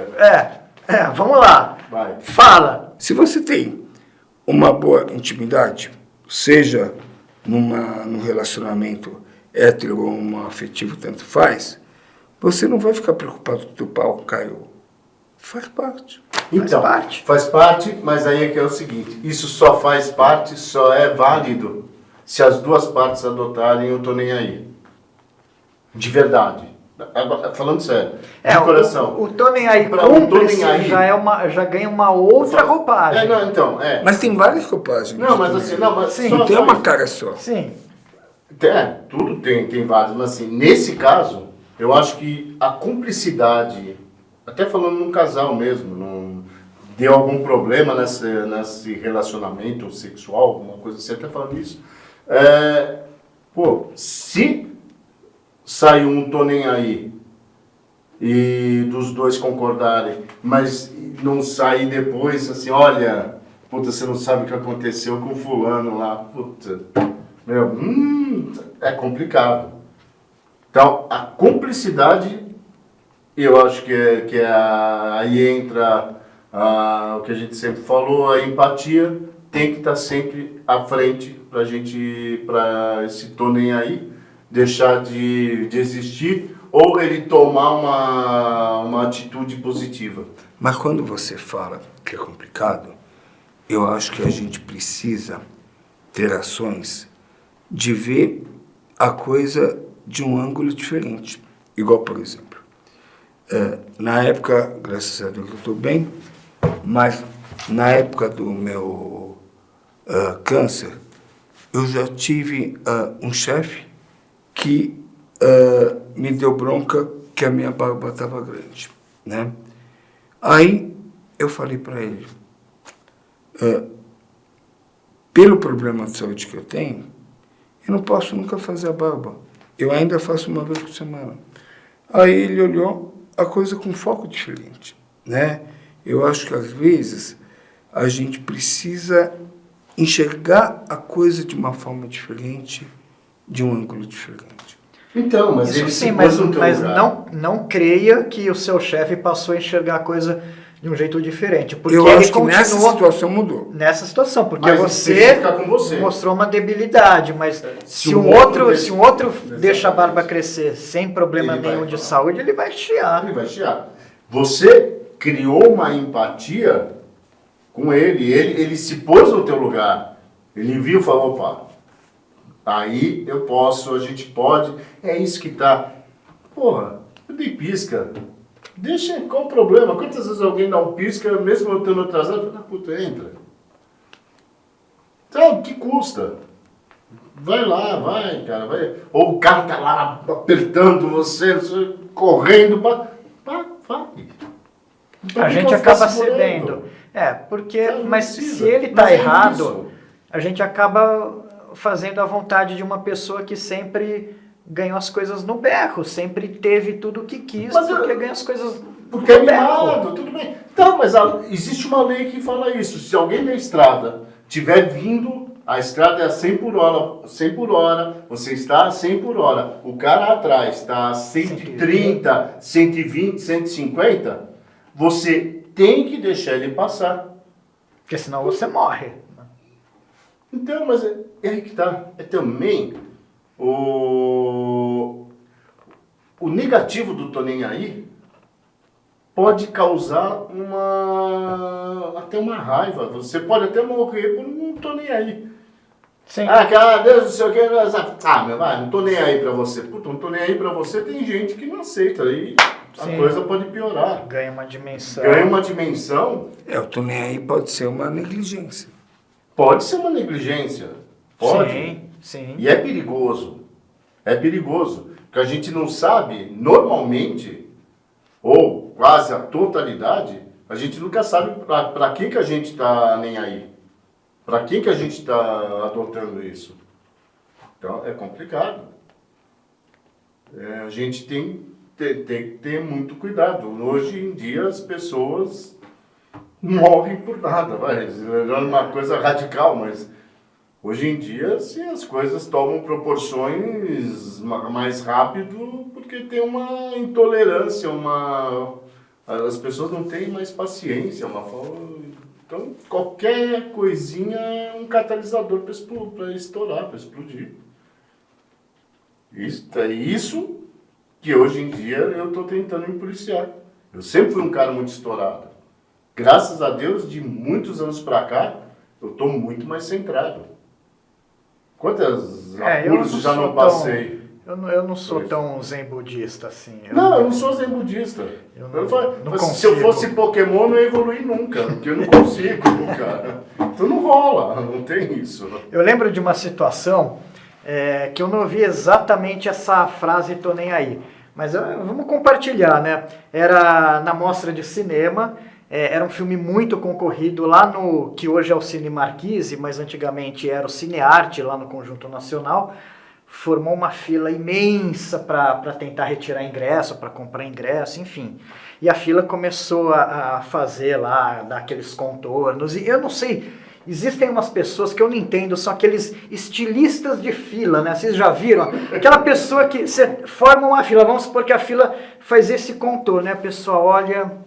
Vamos lá. Vai. Fala. Se você tem uma boa intimidade, seja num relacionamento hétero ou afetivo, tanto faz, você não vai ficar preocupado que o pau caiu. Faz parte. Então, parte. faz parte, mas aí é que é o seguinte, isso só faz parte, só é válido se as duas partes adotarem eu tô nem aí. De verdade. Agora, falando sério, de coração. O tô nem aí Pra um tô cúmplice nem aí. já ganha uma outra roupagem. Não, então, Mas tem várias roupagens. Não, mas assim, não, mas Sim. só- Não tem só uma isso. cara só. Sim. Tudo tem vários, mas assim, nesse caso, eu acho que a cumplicidade, até falando num casal mesmo, deu algum problema nesse relacionamento sexual, alguma coisa assim, até falando isso, se sai um tô nem aí e dos dois concordarem, mas não sair depois assim, olha, puta, você não sabe o que aconteceu com fulano lá, puta, meu, é complicado. Então, a cumplicidade, eu acho que aí entra o que a gente sempre falou, a empatia tem que estar sempre à frente para esse tô nem aí, deixar de existir ou ele tomar uma atitude positiva. Mas quando você fala que é complicado, eu acho que a gente precisa ter ações de ver a coisa de um ângulo diferente. Igual, por exemplo, na época, graças a Deus eu estou bem, mas na época do meu câncer, eu já tive um chefe que me deu bronca que a minha barba estava grande, né? Aí eu falei para ele, pelo problema de saúde que eu tenho não posso nunca fazer a barba. eu ainda faço uma vez por semana. Aí ele olhou a coisa com foco diferente, né? Eu acho que às vezes a gente precisa enxergar a coisa de uma forma diferente, de um ângulo diferente. Então, mas Isso ele sim, se mas, pôs no teu mas lugar. não creia que o seu chefe passou a enxergar a coisa de um jeito diferente. Porque Eu ele acho que nessa continuou situação mudou. nessa situação, porque Mas você isso fica com você. mostrou uma debilidade, mas se um outro deixa a barba crescer sem problema Ele vai nenhum de falar. saúde, ele vai chiar. Ele vai chiar. Você criou uma empatia com ele se pôs no teu lugar. Ele viu e falou, opa, aí eu posso, a gente pode, é isso que tá. Porra, eu dei pisca. Deixa, qual o problema? Quantas vezes alguém dá um pisca, mesmo eu estando atrasado, fala, puta, entra. Sabe, que custa? Vai lá, vai, cara, vai. Ou o cara tá lá apertando você correndo, vai. A gente acaba cedendo. Porque, mas se ele está errado, a gente acaba fazendo a vontade de uma pessoa que sempre ganhou as coisas no berro, sempre teve tudo o que quis, Mas porque ganha as coisas porque é no berro. mimado, tudo bem. Então, mas existe uma lei que fala isso. Se alguém na estrada tiver vindo, a estrada é a 100 por hora, você está a 100 por hora. O cara atrás está a 130, 120, 150, você tem que deixar ele passar. Porque senão você morre. Então, mas é aí que tá. É também o negativo do tô nem aí pode causar até uma raiva. Você pode até morrer por não tô nem aí. Sim. Cara, Deus do céu, meu vai, não tô nem aí pra você. Puta, não tô nem aí pra você, tem gente que não aceita. Aí a Sim. coisa pode piorar. Ganha uma dimensão. Ganha uma dimensão, Eu tô nem aí, pode ser uma negligência. pode ser uma negligência. Pode. Sim. E é perigoso. É perigoso. Porque a gente não sabe, normalmente, ou quase a totalidade, a gente nunca sabe para que a gente está nem aí. Para que a gente está adotando isso. Então, é complicado. A gente tem que ter muito cuidado. Hoje em dia, as pessoas morrem por nada. É uma coisa radical, mas hoje em dia, sim, as coisas tomam proporções mais rápido porque tem uma intolerância, as pessoas não têm mais paciência, então qualquer coisinha é um catalisador para estourar, para explodir. Isso que hoje em dia eu estou tentando me policiar. Eu sempre fui um cara muito estourado. Graças a Deus, de muitos anos para cá, eu estou muito mais centrado. Quantas apuros já não passei? Eu não sou tão zen budista assim. Eu não sou zen budista. Se eu fosse Pokémon, eu não ia evoluir nunca, porque eu não consigo, cara. Então não rola, não tem isso. Eu lembro de uma situação que eu não ouvi exatamente essa frase "tô nem aí", mas vamos compartilhar, né? Era na mostra de cinema. Era um filme muito concorrido lá no que hoje é o Cine Marquise, mas antigamente era o Cinearte, lá no Conjunto Nacional. Formou uma fila imensa para tentar retirar ingresso, para comprar ingresso, enfim. E a fila começou a fazer lá, dar aqueles contornos. E eu não sei, existem umas pessoas que eu não entendo, são aqueles estilistas de fila, né? Vocês já viram? Aquela pessoa que você forma uma fila, vamos supor que a fila faz esse contorno, né? A pessoa olha...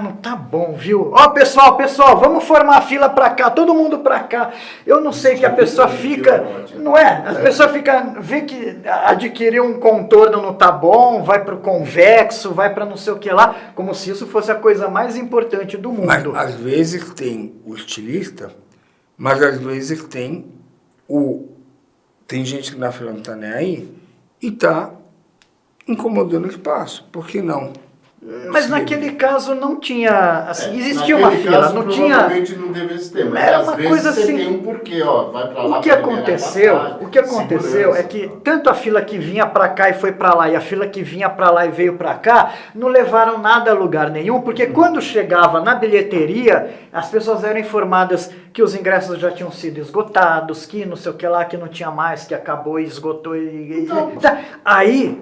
não tá bom, viu? Pessoal, vamos formar a fila pra cá, todo mundo pra cá. Eu não sei que a pessoa fica, não é? A pessoa fica, vê que adquirir um contorno não tá bom, vai pro convexo, vai pra não sei o que lá, como se isso fosse a coisa mais importante do mundo. Mas às vezes tem o estilista, mas às vezes tem gente que na fila não tá nem aí e tá incomodando o espaço. Por que não? Mas naquele caso não tinha, assim, existia uma fila, caso, não tinha... Provavelmente não deveria ter, mas Era às uma vezes coisa você assim... tem um porquê, vai pra lá. O que aconteceu é que tanto a fila que vinha pra cá e foi pra lá, e a fila que vinha pra lá e veio pra cá, não levaram nada a lugar nenhum, porque quando chegava na bilheteria, as pessoas eram informadas que os ingressos já tinham sido esgotados, que não sei o que lá, que não tinha mais, que acabou e esgotou. Aí,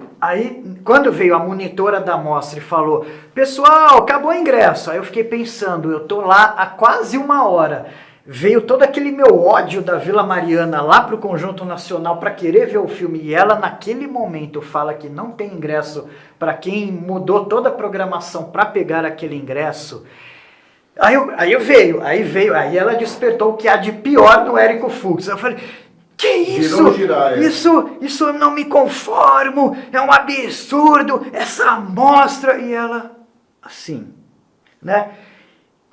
quando veio a monitora da mostra e falou, pessoal, acabou o ingresso. Aí eu fiquei pensando, eu tô lá há quase 1 hora. Veio todo aquele meu ódio da Vila Mariana lá pro Conjunto Nacional para querer ver o filme, e ela naquele momento fala que não tem ingresso para quem mudou toda a programação para pegar aquele ingresso. Aí ela despertou o que há de pior no Érico Fux. Eu falei, que isso? Isso eu não me conformo, é um absurdo, essa amostra. E ela, assim, né?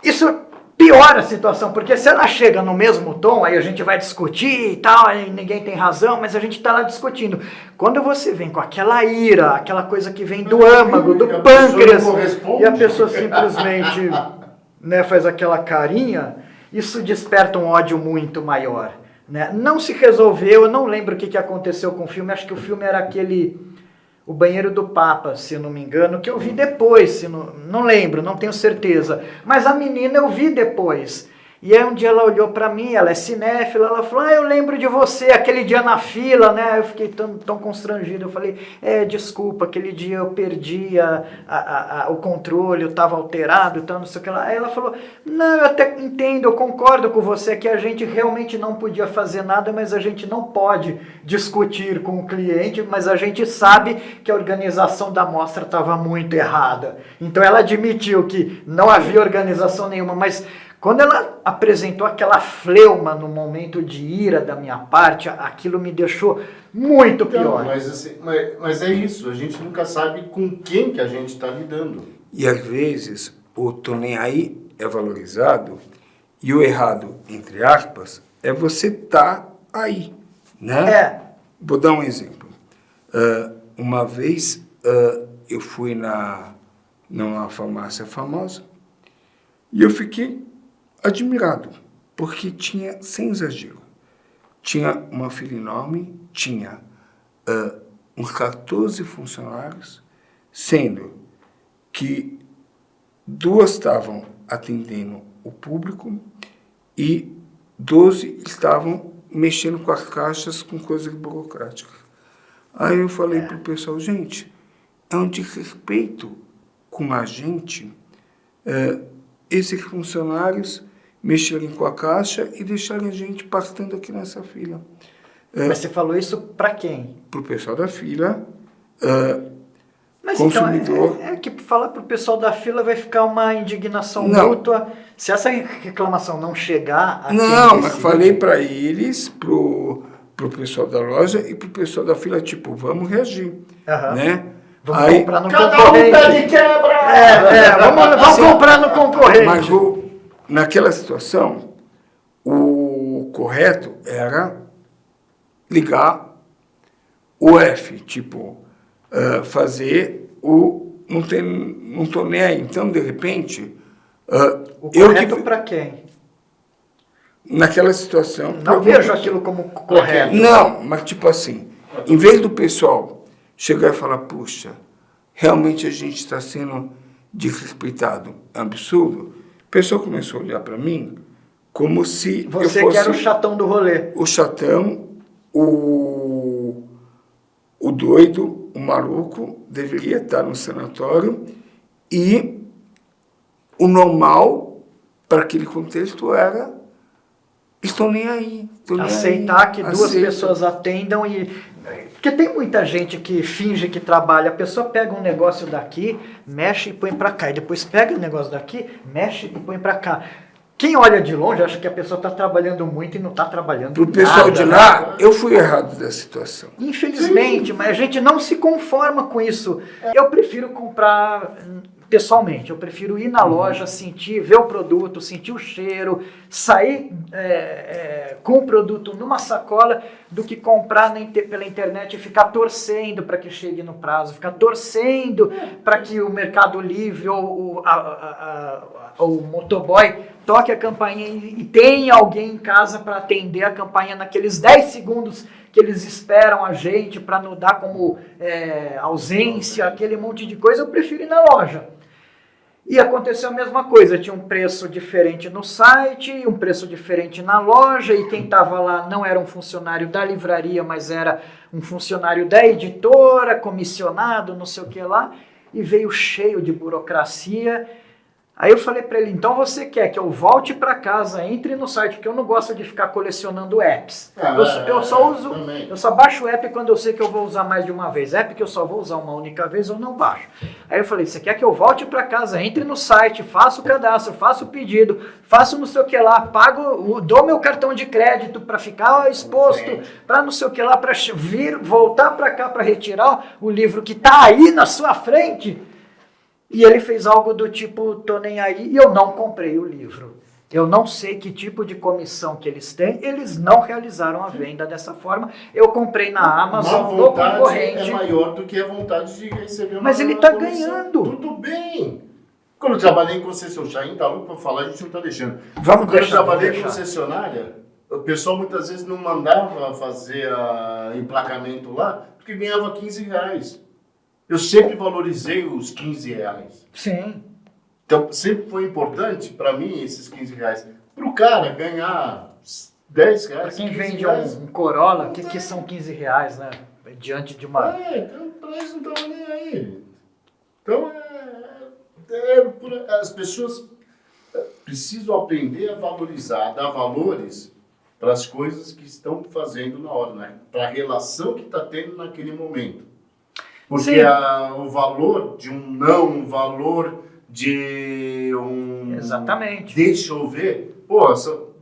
Isso piora a situação, porque se ela chega no mesmo tom, aí a gente vai discutir e tal, aí ninguém tem razão, mas a gente está lá discutindo. Quando você vem com aquela ira, aquela coisa que vem do âmago, do pâncreas, e a pessoa simplesmente, né, faz aquela carinha, isso desperta um ódio muito maior, né? Não se resolveu, eu não lembro o que aconteceu com o filme, acho que o filme era aquele... O Banheiro do Papa, se eu não me engano, que eu vi depois, não lembro, não tenho certeza. Mas a menina eu vi depois. E aí um dia ela olhou pra mim, ela é cinéfila, ela falou, eu lembro de você, aquele dia na fila, né? Eu fiquei tão constrangido, eu falei, desculpa, aquele dia eu perdi o controle, eu estava alterado, não sei o que lá. Aí ela falou, não, eu até entendo, eu concordo com você, que a gente realmente não podia fazer nada, mas a gente não pode discutir com o cliente, mas a gente sabe que a organização da mostra estava muito errada. Então ela admitiu que não havia organização nenhuma, mas... Quando ela apresentou aquela fleuma no momento de ira da minha parte, aquilo me deixou muito pior. Mas é isso, a gente nunca sabe com quem que a gente está lidando. E às vezes o tô nem aí é valorizado e o errado, entre aspas, é você estar aí, né? Vou dar um exemplo. Uma vez eu fui numa farmácia famosa e eu fiquei admirado, porque tinha, sem exagero, tinha uma fila enorme, tinha uns 14 funcionários, sendo que 2 estavam atendendo o público e 12 estavam mexendo com as caixas com coisas burocráticas. Aí eu falei para o pessoal, gente, é um desrespeito com a gente, esses funcionários mexerem com a caixa e deixarem a gente passando aqui nessa fila. Mas você falou isso para quem? Para o pessoal da fila, mas consumidor. Então, que falar para o pessoal da fila vai ficar uma indignação mútua. Se essa reclamação não chegar... Não, mas falei para eles, pro pessoal da loja e pro pessoal da fila, tipo, vamos reagir, né? Vamos comprar no concorrente. Cada um pé de quebra! Vamos comprar no concorrente. Mas naquela situação, o correto era ligar o F, tipo, fazer o... Não tô nem aí. Então, de repente... o correto para quem? Naquela situação... Não vejo aquilo como correto. Não, mas tipo assim, em vez do pessoal chegar e falar, puxa, realmente a gente está sendo desrespeitado, absurdo, o pessoal começou a olhar para mim como se você eu fosse... que era o chatão do rolê. O chatão, o doido, o maluco, deveria estar no sanatório e o normal para aquele contexto era estou nem aí. Aceitar que 2 pessoas atendam e... Porque tem muita gente que finge que trabalha, a pessoa pega um negócio daqui, mexe e põe pra cá, e depois pega o negócio daqui, mexe e põe pra cá. Quem olha de longe acha que a pessoa está trabalhando muito e não está trabalhando nada. Pro pessoal de lá, eu fui errado da situação. Infelizmente, mas a gente não se conforma com isso. Eu prefiro comprar... Pessoalmente, eu prefiro ir na loja, sentir, ver o produto, sentir o cheiro, sair com o produto numa sacola, do que comprar pela internet e ficar torcendo para que chegue no prazo, ficar torcendo para que o Mercado Livre ou o motoboy toque a campainha e tenha alguém em casa para atender a campainha naqueles 10 segundos que eles esperam a gente para não dar como ausência, aquele monte de coisa. Eu prefiro ir na loja. E aconteceu a mesma coisa, tinha um preço diferente no site, um preço diferente na loja, e quem estava lá não era um funcionário da livraria, mas era um funcionário da editora, comissionado, não sei o que lá, e veio cheio de burocracia. Aí eu falei para ele, então você quer que eu volte para casa, entre no site, porque eu não gosto de ficar colecionando apps. Eu só baixo o app quando eu sei que eu vou usar mais de uma vez. App que eu só vou usar uma única vez, eu não baixo. Aí eu falei, você quer que eu volte para casa, entre no site, faça o cadastro, faça o pedido, faça não sei o que lá, pago, dou meu cartão de crédito para ficar exposto, para não sei o que lá, para voltar para cá para retirar o livro que está aí na sua frente. E ele fez algo do tipo, tô nem aí, e eu não comprei o livro. Eu não sei que tipo de comissão que eles têm, eles não realizaram a venda dessa forma. Eu comprei na Amazon, no concorrente. É maior do que a vontade de receber uma Mas ele está comissão. ganhando. Tudo bem. Quando eu trabalhei em concessionária, tá louco para falar, a gente não está deixando. Vamos Quando eu deixar, trabalhei vamos em deixar. concessionária, o pessoal muitas vezes não mandava fazer emplacamento lá, porque ganhava R$15. Eu sempre valorizei os R$15. Sim. Então, sempre foi importante para mim esses R$15. Para o cara ganhar R$10, Para quem vende R$15, um Corolla, que são R$15, né? Diante de uma... então para eles não estavam nem aí. Então, as pessoas precisam aprender a valorizar, a dar valores para as coisas que estão fazendo na hora, né? Para a relação que está tendo naquele momento. Porque o valor de um não, o valor de um... Exatamente. Deixa eu ver. Pô,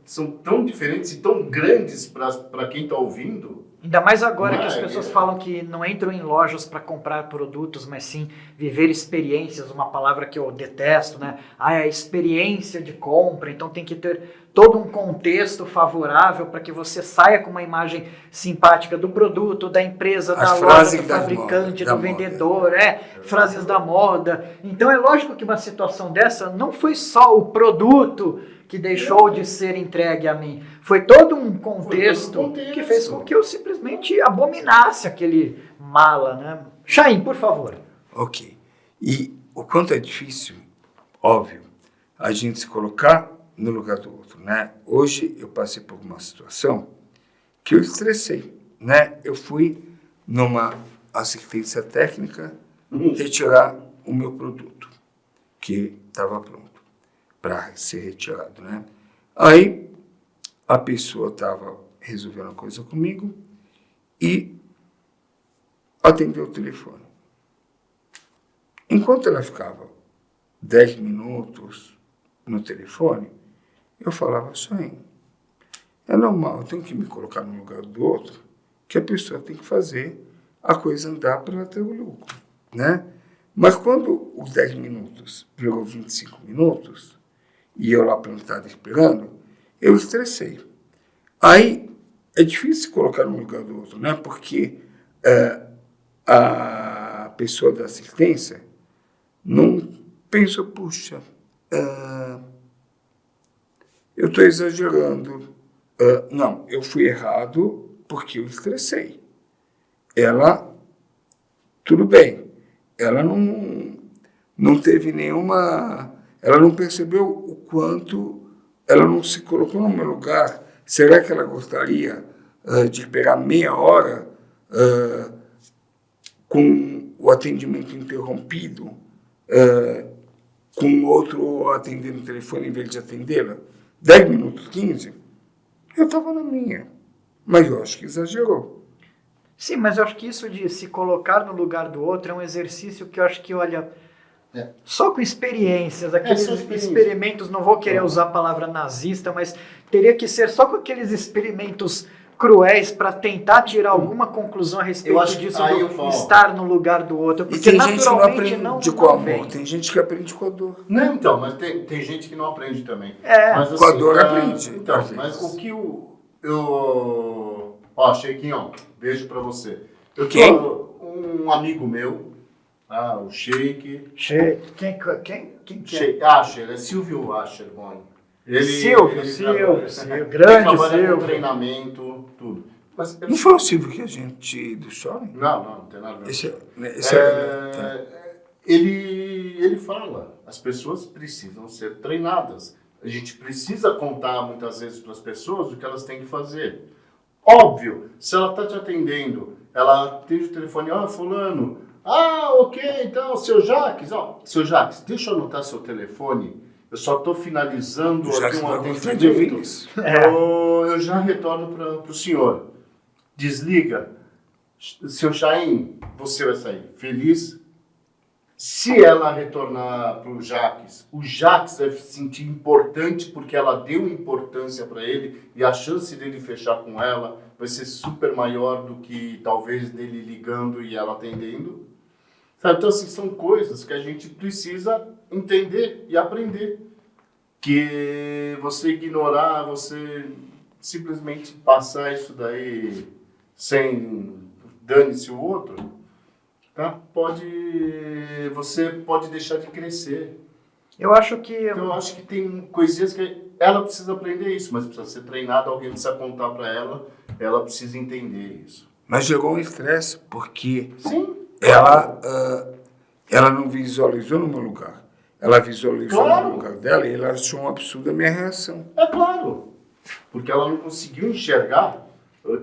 são tão diferentes e tão grandes para quem está ouvindo. Ainda mais agora que as pessoas falam que não entram em lojas para comprar produtos, mas sim viver experiências, uma palavra que eu detesto, né? É a experiência de compra, então tem que ter todo um contexto favorável para que você saia com uma imagem simpática do produto, da empresa, da loja, do fabricante, do vendedor, frases da moda. Então é lógico que uma situação dessa não foi só o produto que deixou de ser entregue a mim. Foi todo um contexto que fez com que eu simplesmente abominasse aquele mala, né? Chaim, por favor. Ok. E o quanto é difícil, óbvio, a gente se colocar no lugar do outro, né? Hoje eu passei por uma situação que eu estressei, né? Eu fui numa assistência técnica retirar o meu produto, que estava pronto para ser retirado, né? Aí a pessoa estava resolvendo uma coisa comigo e atendeu o telefone. Enquanto ela ficava 10 minutos no telefone, eu falava assim, é normal, eu tenho que me colocar no lugar do outro, que a pessoa tem que fazer a coisa andar para ela ter o lucro, né? Mas quando os 10 minutos virou 25 minutos, e eu lá plantado esperando, eu estressei. Aí é difícil se colocar no lugar do outro, né? Porque a pessoa da assistência não pensa, puxa, eu estou exagerando. Não, eu fui errado porque eu estressei. Ela, tudo bem, ela não teve nenhuma... Ela não percebeu o quanto ela não se colocou no meu lugar. Será que ela gostaria de pegar meia hora com o atendimento interrompido, com outro atendendo o telefone em vez de atendê-la? 10 minutos, 15? Eu estava na minha, mas eu acho que exagerou. Sim, mas eu acho que isso de se colocar no lugar do outro é um exercício que eu acho que, olha... Só com experiências, aqueles experimentos, não vou querer usar a palavra nazista, mas teria que ser só com aqueles experimentos cruéis para tentar tirar alguma conclusão a respeito disso, estar no lugar do outro. Porque e tem gente que não aprende com o amor, vem. Tem gente que aprende com a dor. Não, então, mas tem gente que não aprende também. Mas, assim, com a dor aprende. Então, mas o que Ó, Sheikinho, beijo para você. Um amigo meu, o Sheik. Quem Sheik Asher, é Silvio Asher, bom. Silvio, grande Silvio. Com treinamento, tudo. Mas, não foi o Silvio que a gente do shopping? Não tem nada a ver. ele fala, as pessoas precisam ser treinadas. A gente precisa contar muitas vezes para as pessoas o que elas têm que fazer. Óbvio, se ela está te atendendo, ela atende o telefone, fulano, ok, então, seu Jaques, seu Jaques, deixa eu anotar seu telefone, eu só estou finalizando aqui um atendimento, eu já retorno para o senhor. Desliga, seu Chaim, você vai sair feliz. Se ela retornar para o Jaques vai se sentir importante porque ela deu importância para ele e a chance dele fechar com ela vai ser super maior do que talvez dele ligando e ela atendendo. Sabe? Então, assim, são coisas que a gente precisa entender e aprender. Que você ignorar, você simplesmente passar isso daí sem dane-se o outro, tá? Você pode deixar de crescer. Eu acho que... Então, eu acho que tem coisinhas que ela precisa aprender isso, mas precisa ser treinada, alguém precisa contar para ela precisa entender isso. Mas gerou um estresse, porque Sim. ela não visualizou no meu lugar. Ela visualizou Claro. no lugar dela e ela achou um absurdo a minha reação. É claro, porque ela não conseguiu enxergar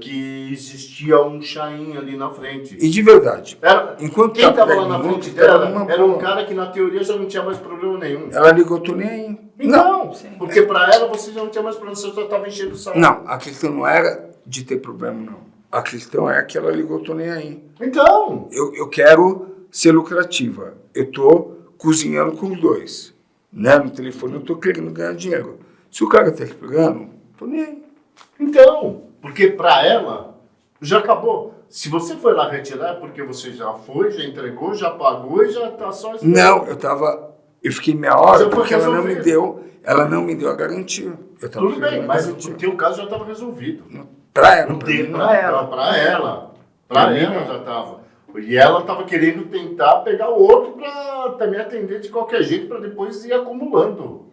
que existia um Chaim ali na frente. E de verdade, enquanto Quem estava lá pegando na muito, frente tava dela numa era um boa. cara que na teoria já não tinha mais problema nenhum. Ela ligou, tô nem aí. Então, porque para ela você já não tinha mais problema, você só estava enchendo o saco. Não, a questão não era de ter problema, não. A questão é que ela ligou, tô nem aí. Então, Eu quero ser lucrativa. Eu tô cozinhando com os dois. Né? No telefone eu tô querendo ganhar dinheiro. Se o cara tá esperando, tô nem aí. então, porque para ela já acabou. Se você foi lá retirar é porque você já foi, já entregou, já pagou e já tá só esperando. Não, eu fiquei meia hora Já foi porque ela não me resolvido. deu a garantia. Eu tava Tudo bem, esperando a mas garantia. o teu caso já estava resolvido. Pra ela, pra mim, não. Para ela já estava. E ela estava querendo tentar pegar o outro para também atender de qualquer jeito, para depois ir acumulando.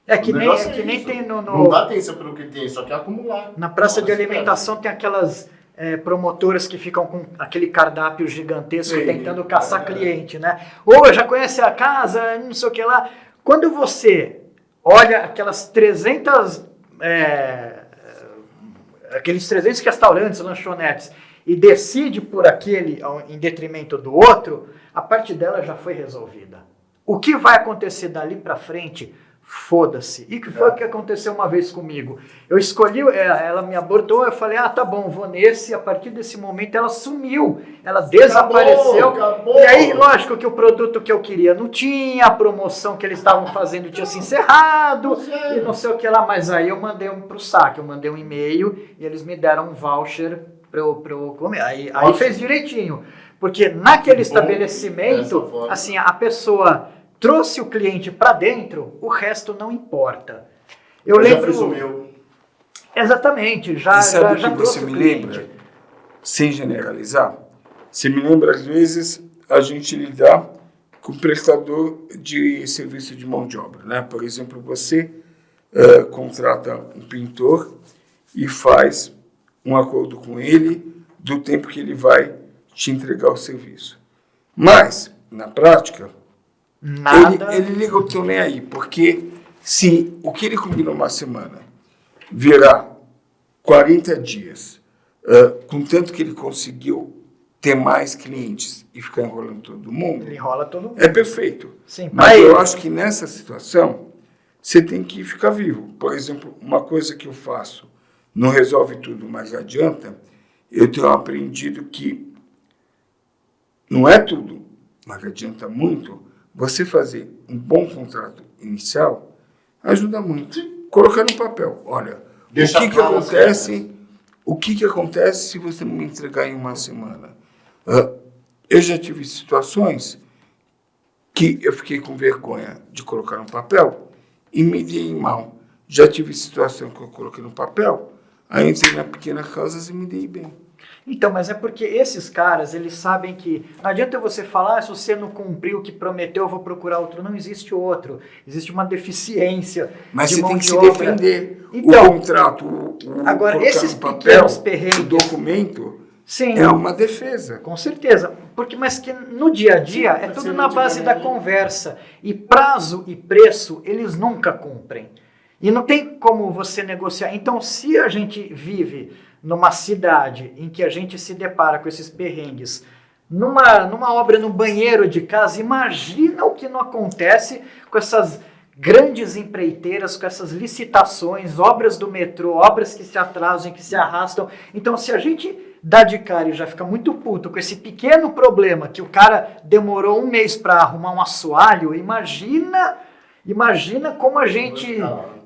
É que O nem, negócio nem isso. tem Não dá atenção pelo que tem, só quer acumular. na praça de Nossa, alimentação tem aquelas promotoras que ficam com aquele cardápio gigantesco Sim. tentando caçar cliente, né? Ou já conhece a casa, não sei o que lá. Quando você olha aquelas 300... aqueles 300 restaurantes, lanchonetes, e decide por aquele em detrimento do outro, a parte dela já foi resolvida. O que vai acontecer dali para frente, foda-se. E que foi o que aconteceu uma vez comigo. Eu escolhi, ela me abordou, eu falei, tá bom, vou nesse, a partir desse momento ela sumiu, ela desapareceu. Acabou. E aí, lógico que o produto que eu queria não tinha, a promoção que eles estavam fazendo tinha se encerrado, e não sei o que lá, mas aí eu mandei pro saque, eu mandei um e-mail e eles me deram um voucher pra eu comer. Aí fez direitinho, porque naquele estabelecimento, dessa forma. assim, a pessoa trouxe o cliente para dentro, o resto não importa. Eu já lembro... fiz o meu. Exatamente, E já sabe o que trouxe você o me cliente. lembra? Sem generalizar, você me lembra, às vezes, a gente lidar com o prestador de serviço de mão de obra. Né? Por exemplo, você contrata um pintor e faz um acordo com ele do tempo que ele vai te entregar o serviço. Mas, na prática, Nada. ele liga o teu nem aí, porque se o que ele combinou uma semana virar 40 dias, contanto que ele conseguiu ter mais clientes e ficar enrolando todo mundo, Ele enrola todo mundo. é perfeito. Sim, Mas pra eu ele. acho que nessa situação, você tem que ficar vivo. Por exemplo, uma coisa que eu faço, não resolve tudo, mas adianta, eu tenho aprendido que não é tudo, mas adianta muito, você fazer um bom contrato inicial ajuda muito. Colocar no papel, olha, Deixa o que acontece se você não me entregar em uma semana? Eu já tive situações que eu fiquei com vergonha de colocar no papel e me dei mal. Já tive situação que eu coloquei no papel, aí entrei na pequena casa e me dei bem. Então, mas é porque esses caras, eles sabem que não adianta você falar, se você não cumpriu o que prometeu, eu vou procurar outro. Não existe outro. Existe uma deficiência Mas de você mão tem que de se obra. defender. Então, O contrato, agora, colocar esses no papel, pequenos perrengues... o documento, Sim. é uma defesa. Com certeza, mas que no dia a dia é tudo na base da conversa, e prazo e preço eles nunca cumprem, e não tem como você negociar. Então, se a gente vive numa cidade em que a gente se depara com esses perrengues, numa obra no banheiro de casa, imagina o que não acontece com essas grandes empreiteiras, com essas licitações, obras do metrô, obras que se atrasam, que se arrastam. Então, se a gente dá de cara e já fica muito puto com esse pequeno problema que o cara demorou 1 mês para arrumar um assoalho, imagina como a gente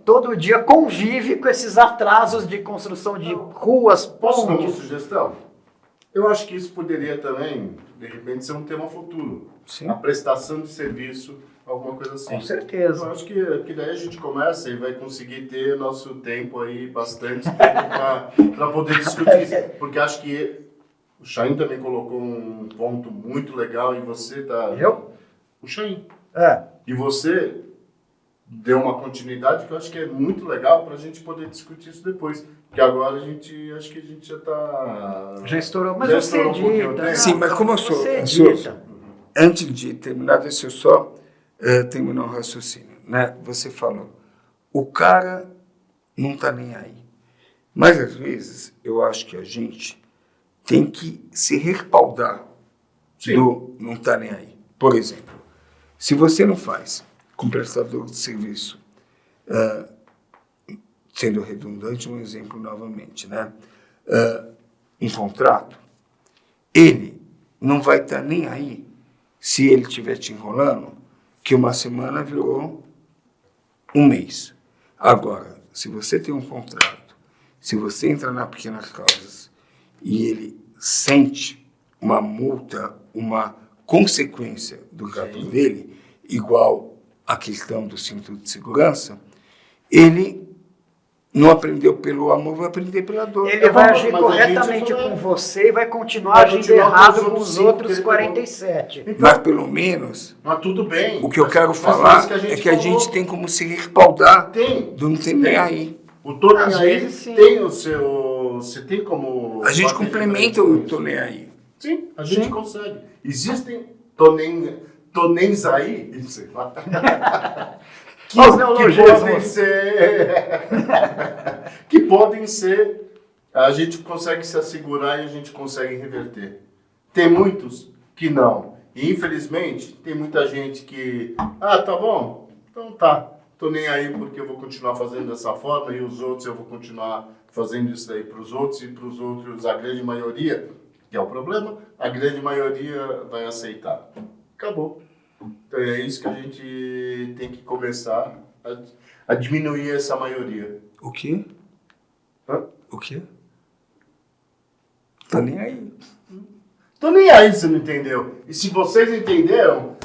todo dia convive com esses atrasos de construção de ruas, Posso dar uma pontes. sugestão? Eu acho que isso poderia também, de repente, ser um tema futuro. Sim. A prestação de serviço, alguma coisa assim. Com certeza. Eu acho que daí a gente começa e vai conseguir ter nosso tempo aí, bastante tempo para poder discutir isso. Porque acho que o Chain também colocou um ponto muito legal e você tá... Eu? O Chain. É. E você deu uma continuidade que eu acho que é muito legal para a gente poder discutir isso depois. Porque agora acho que a gente já está... Já estourou, mas Já você estourou um pouquinho o edita. tempo. Sim, mas como eu sou... Você sou- edita. Antes de terminar, deixa eu só terminar o raciocínio. Né? Você falou, o cara não está nem aí. Mas, às vezes, eu acho que a gente tem que se respaldar Sim. do não está nem aí. Por exemplo, se você não faz com prestador de serviço, sendo redundante, um exemplo novamente, né? Um contrato, ele não vai estar nem aí se ele estiver te enrolando, que uma semana virou 1 mês. Agora, se você tem um contrato, se você entra na pequenas causas e ele sente uma multa, uma consequência do gato dele, igual a questão do cinto de segurança, ele não aprendeu pelo amor, vai aprender pela dor. Ele vai agir mas a gente corretamente vai- com você e vai continuar Vai agindo continuar errado com com os os outros outros cinco 47. Mas, pelo menos, Mas tudo bem. o que eu quero Mas falar foi isso é que a falou. gente tem como se respaldar Tem. do não tem nem aí. O tô nem Às aí vezes, sim. tem o seu... Você tem como... A gente bater complementa de frente o com tô isso. nem aí. Sim, a gente consegue. Existem tonéns aí, isso aí, que Os neologismos. podem ser... que podem ser... A gente consegue se assegurar e a gente consegue reverter. Tem muitos que não. E, infelizmente, tem muita gente que... Ah, tá bom, então tá. Tô nem aí porque eu vou continuar fazendo dessa forma e os outros eu vou continuar fazendo isso daí para os outros e para os outros, a grande maioria, que é o problema, a grande maioria vai aceitar. Acabou. Então é isso que a gente tem que começar a diminuir essa maioria. O quê? Hã? O quê? Tá nem aí. Tô nem aí, você não entendeu. E se vocês entenderam,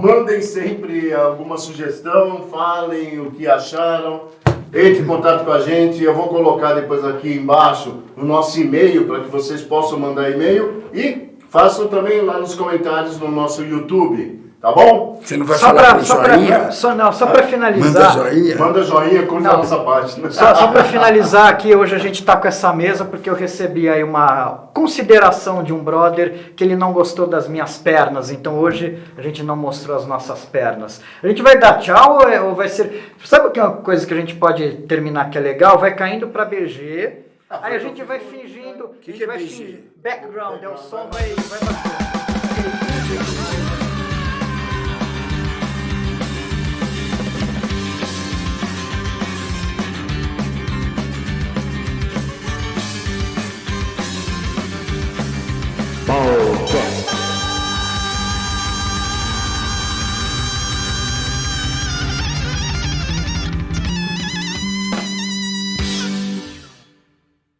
mandem sempre alguma sugestão, falem o que acharam, entre em contato com a gente. Eu vou colocar depois aqui embaixo o nosso e-mail para que vocês possam mandar e-mail e façam também lá nos comentários no nosso YouTube, tá bom? Você não vai falar com joinha? Só para Manda finalizar. joinha. Manda joinha, curta a Não. nossa página. Só para finalizar aqui, hoje a gente está com essa mesa porque eu recebi aí uma consideração de um brother que ele não gostou das minhas pernas, então hoje a gente não mostrou as nossas pernas. A gente vai dar tchau ou vai ser... Sabe o que é uma coisa que a gente pode terminar que é legal? Vai caindo para BG, aí a gente vai fingindo... Que a gente é vai BG? fingir. Background, é o som, vai bater.